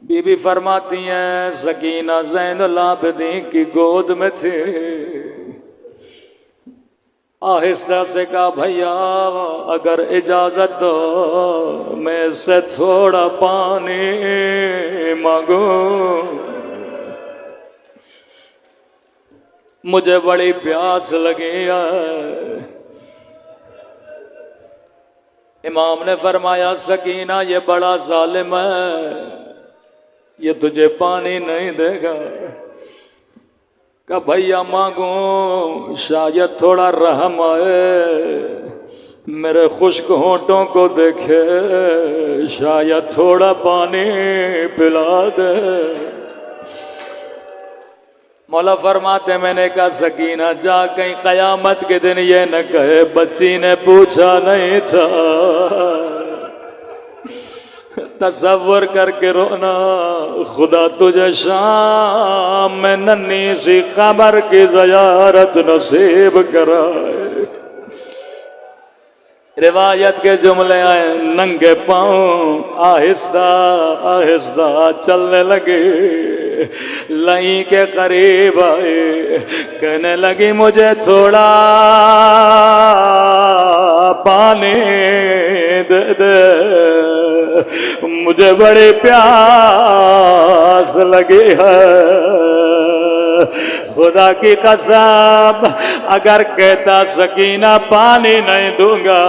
بی بی فرماتی ہیں سکینہ زین العابدین کی گود میں تھی، آہستہ سے کہا بھیا اگر اجازت دو میں اس سے تھوڑا پانی مانگوں، مجھے بڑی پیاس لگی ہے۔ امام نے فرمایا سکینہ یہ بڑا ظالم ہے، یہ تجھے پانی نہیں دے گا۔ کہ بھیا مانگوں شاید تھوڑا رحم آئے، میرے خشک ہونٹوں کو دیکھے، شاید تھوڑا پانی پلا دے۔ مولا فرماتے میں نے کہا سکینہ جا کہیں قیامت کے دن یہ نہ کہے بچی نے پوچھا نہیں تھا۔ تصور کر کے رونا، خدا تجھے شام میں ننھی سی قبر کی زیارت نصیب کرائے۔ روایت کے جملے آئے، ننگے پاؤں آہستہ آہستہ چلنے لگے، لائیں کے قریب آئے، کہنے لگی مجھے تھوڑا پانی دے دے، مجھے بڑی پیاس لگی ہے۔ خدا کی قسم اگر کہتا سکینہ پانی نہیں دوں گا،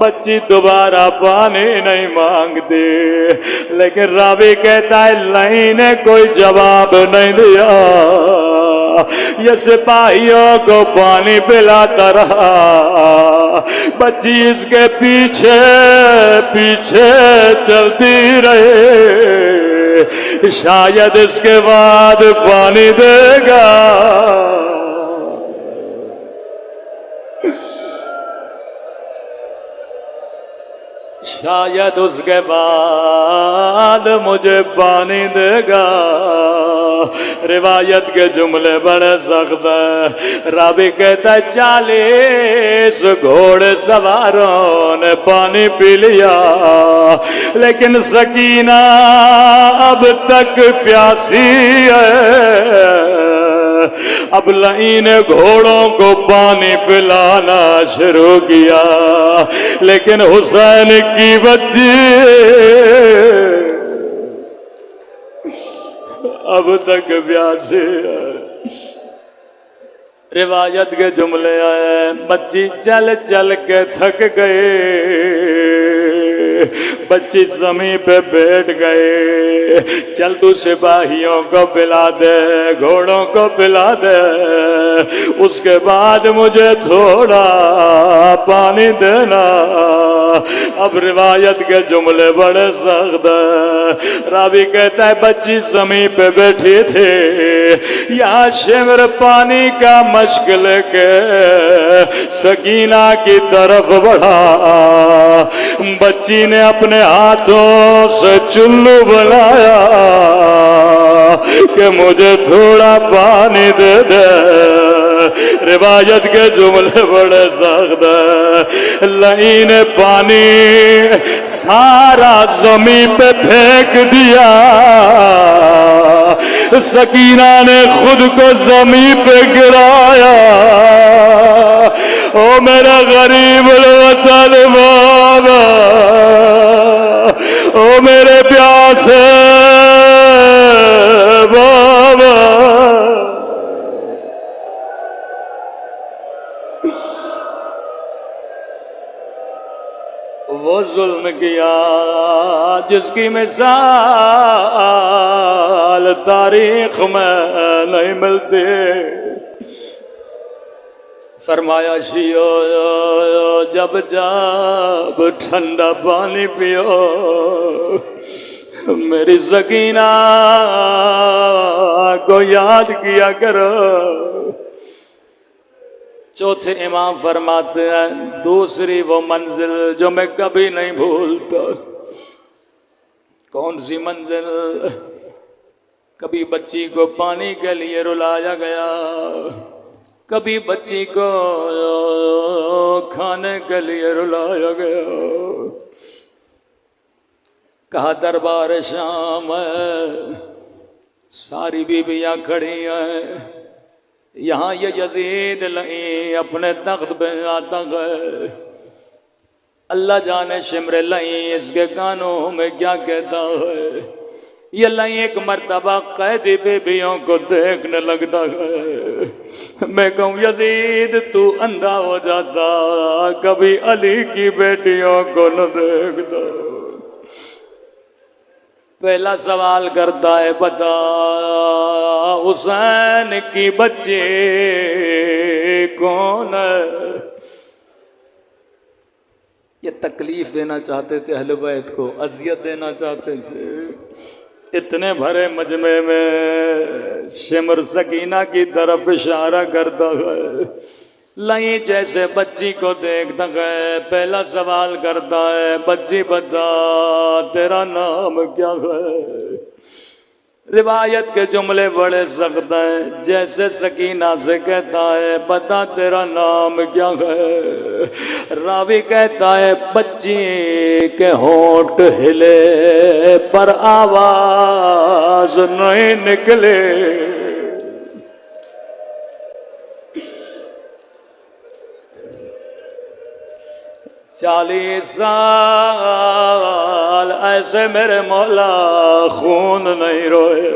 بچی دوبارہ پانی نہیں مانگتی، لیکن راوی کہتا ہے لائیں نے کوئی جواب نہیں دیا، یہ سپاہیوں کو پانی پلاتا رہا، بچی اس کے پیچھے پیچھے چلتی رہے، شاید اس کے بعد پانی دے گا۔ شاید اس کے بعد مجھے پانی دے گا۔ روایت کے جملے بڑے سخت ہیں، راوی کہتا ہے 40 گھوڑے سواروں نے پانی پی لیا، لیکن سکینہ اب تک پیاسی ہے۔ اب لائیں نے گھوڑوں کو پانی پلانا شروع کیا، لیکن حسین کی بچی اب تک پیاسی ہے۔ روایت کے جملے آئے، بچی چل چل کے تھک گئے، بچی زمین پہ بیٹھ گئے، چل تو سپاہیوں کو پلا دے، گھوڑوں کو پلا دے، اس کے بعد مجھے تھوڑا پانی دینا۔ اب روایت کے جملے بڑے سخت ہیں، راوی کہتا ہے بچی زمین پہ بیٹھی تھی، یہاں شمر پانی کا مشک لے کے سکینہ کی طرف بڑھا، بچی نے اپنے ہاتھوں سے چلو بنایا کہ مجھے تھوڑا پانی دے دے۔ روایت کے جملے بڑے سخت ہیں، لائیں نے پانی سارا زمین پہ پھینک دیا، سکینہ نے خود کو زمین پہ گرایا او میرا غریب الوطن بابا، او میرے پیاسے بابا، وہ ظلم کیا جس کی مثال تاریخ میں نہیں ملتی. فرمایا شیو جب جب ٹھنڈا پانی پیو میری سکینہ کو یاد کیا کرو. چوتھے امام فرماتے ہیں دوسری وہ منزل جو میں کبھی نہیں بھولتا. کون سی منزل؟ کبھی بچی کو پانی کے لیے رلایا گیا، کبھی بچی کو کھانے کے لیے رلایا گیا. کہا دربار شام ہے، ساری بیویاں کھڑی ہیں، یہاں یہ یزید لئیں اپنے تخت پہ آتا ہے. اللہ جانے شمر لئیں اس کے کانوں میں کیا کہتا ہے. یہ لئیں ایک مرتبہ قیدی بیویوں کو دیکھنے لگتا ہے. میں کہوں یزید تو اندھا ہو جاتا، کبھی علی کی بیٹیوں کو نہ دیکھتا. پہلا سوال کرتا ہے بتا حسین کی بچی کون ہے؟ یہ تکلیف دینا چاہتے تھے اہل بیت کو، اذیت دینا چاہتے تھے. اتنے بھرے مجمع میں شمر سکینہ کی طرف اشارہ کرتا ہے، لئیں جیسے بچی کو دیکھتا ہے. پہلا سوال کرتا ہے بچی بتا تیرا نام کیا ہے؟ روایت کے جملے بڑے سخت ہیں. جیسے سکینہ سے کہتا ہے بتا تیرا نام کیا ہے، راوی کہتا ہے بچی کے ہونٹ ہلے پر آواز نہیں نکلے. 40 سال ایسے میرے مولا خون نہیں روئے.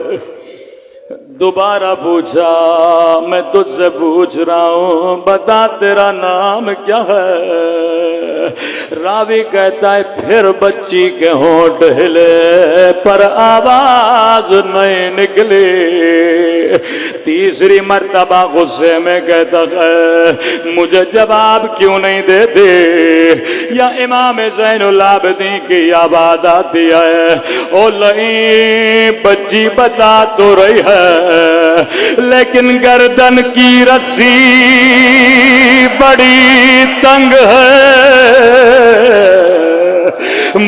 دوبارہ پوچھا میں تجھ سے پوچھ رہا ہوں بتا تیرا نام کیا ہے؟ راوی کہتا ہے پھر بچی کے ہونٹ ہلے پر آواز نہیں نکلی. تیسری مرتبہ غصے میں کہتا ہے مجھے جواب کیوں نہیں دیتے؟ یا امام زین العابدین کی آواز آتی ہے او لئیں بچی بتا تو رہی ہے لیکن گردن کی رسی بڑی تنگ ہے.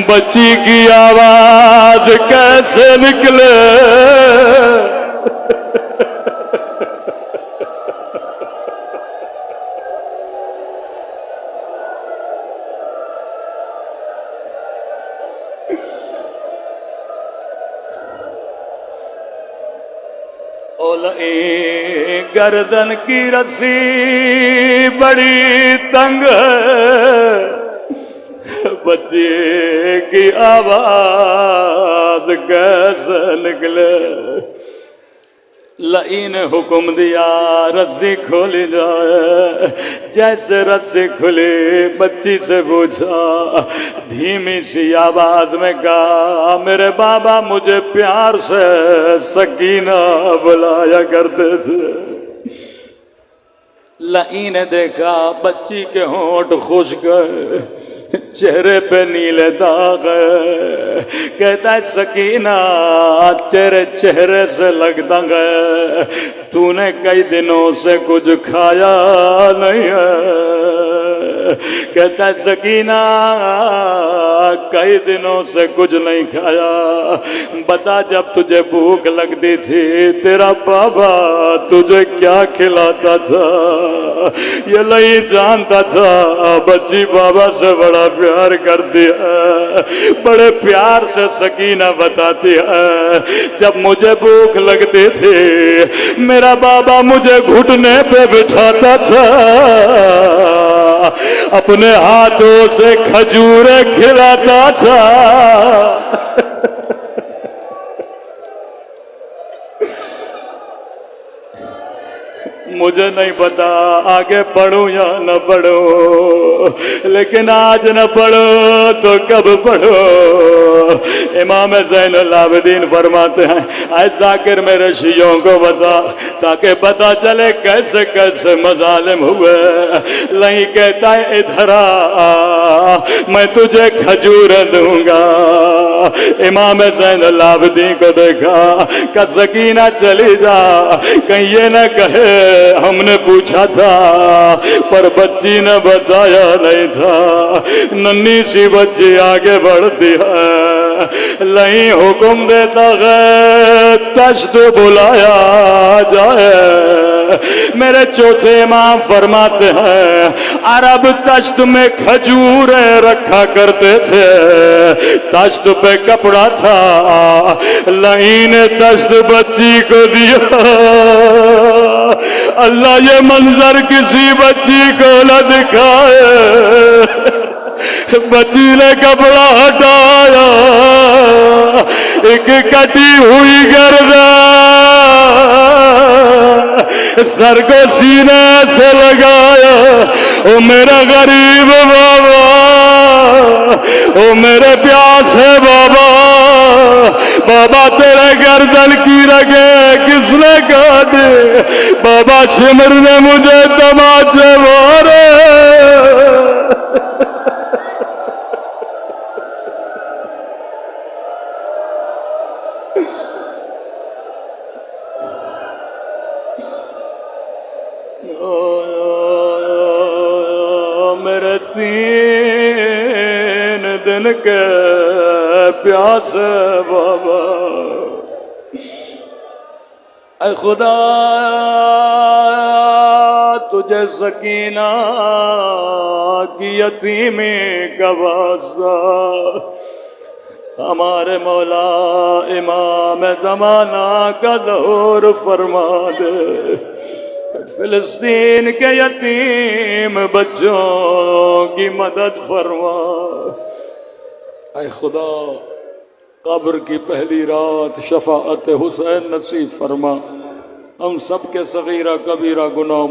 بچی کی آواز کیسے نکلے؟ گردن کی رسی بڑی تنگ ہے، بچے کی آواز کیسے نکلے؟ لئی نے حکم دیا رسی کھولی جائے. جیسے رسی کھلی بچی سے پوچھا دھیمی سی آواز میں کہا میرے بابا مجھے پیار سے سکینہ بلایا کرتے تھے. لئی نے دیکھا بچی کے ہونٹ خشک گئے، چہرے پہ نیلے داغ ہے. کہتا ہے سکینہ تیرے چہرے سے لگتا ہے تو نے کئی دنوں سے کچھ کھایا نہیں ہے. کہتا ہے سکینہ کئی دنوں سے کچھ نہیں کھایا، بتا جب تجھے بھوک لگتی تھی تیرا بابا تجھے کیا کھلاتا تھا؟ یہ نہیں جانتا تھا بچی بابا سے بڑا پیار کرتی ہے. بڑے پیار سے سکینہ بتاتی ہے جب مجھے بھوک لگتی تھی میرا بابا مجھے گھٹنے پہ بٹھاتا تھا اپنے ہاتھوں سے کھجوریں کھلاتا تھا. مجھے نہیں پتا آگے پڑھوں یا نہ پڑھوں، لیکن آج نہ پڑھو تو کب پڑھو. امام زین العابدین فرماتے ہیں اے ذاکر میرے شیعوں کو بتا تاکہ پتا چلے کیسے کیسے مظالم ہوئے. نہیں کہتا ہے ادھر آ میں تجھے کھجوریں دوں گا. امام زین العابدین کو دیکھا کہ سکینہ چلی جا کہیں یہ نہ کہے ہم نے پوچھا تھا پر بچی نے بتایا نہیں تھا. ننھی سی بچی آگے بڑھتی ہے، نہیں حکم دیتا ہے تشت بلایا جائے. میرے چوتھے امام فرماتے ہیں عرب تشت میں کھجوریں رکھا کرتے تھے، تشت پہ کپڑا تھا، لئی نے تشت بچی کو دیا. اللہ یہ منظر کسی بچی کو نہ دکھائے. بچی نے کپڑا ہٹایا، ایک کٹی ہوئی گردن سر کو سینے سے لگایا. او میرا غریب بابا، او میرے پیاسے بابا، بابا تیرے گردن کی رگیں کس نے کاٹی؟ بابا شمر نے مجھے تماچے مارے. میرے 3 دن کے پیاسے بابا، اے خدا تجھے سکینہ کی یتیمی کا واسطہ ہمارے مولا امام زمانہ کا ظہور فرما دے. فلسطین کے یتیم بچوں کی مدد فرما. اے خدا قبر کی پہلی رات شفاعت حسین نصیب فرما. ہم سب کے صغیرہ کبیرہ گناہ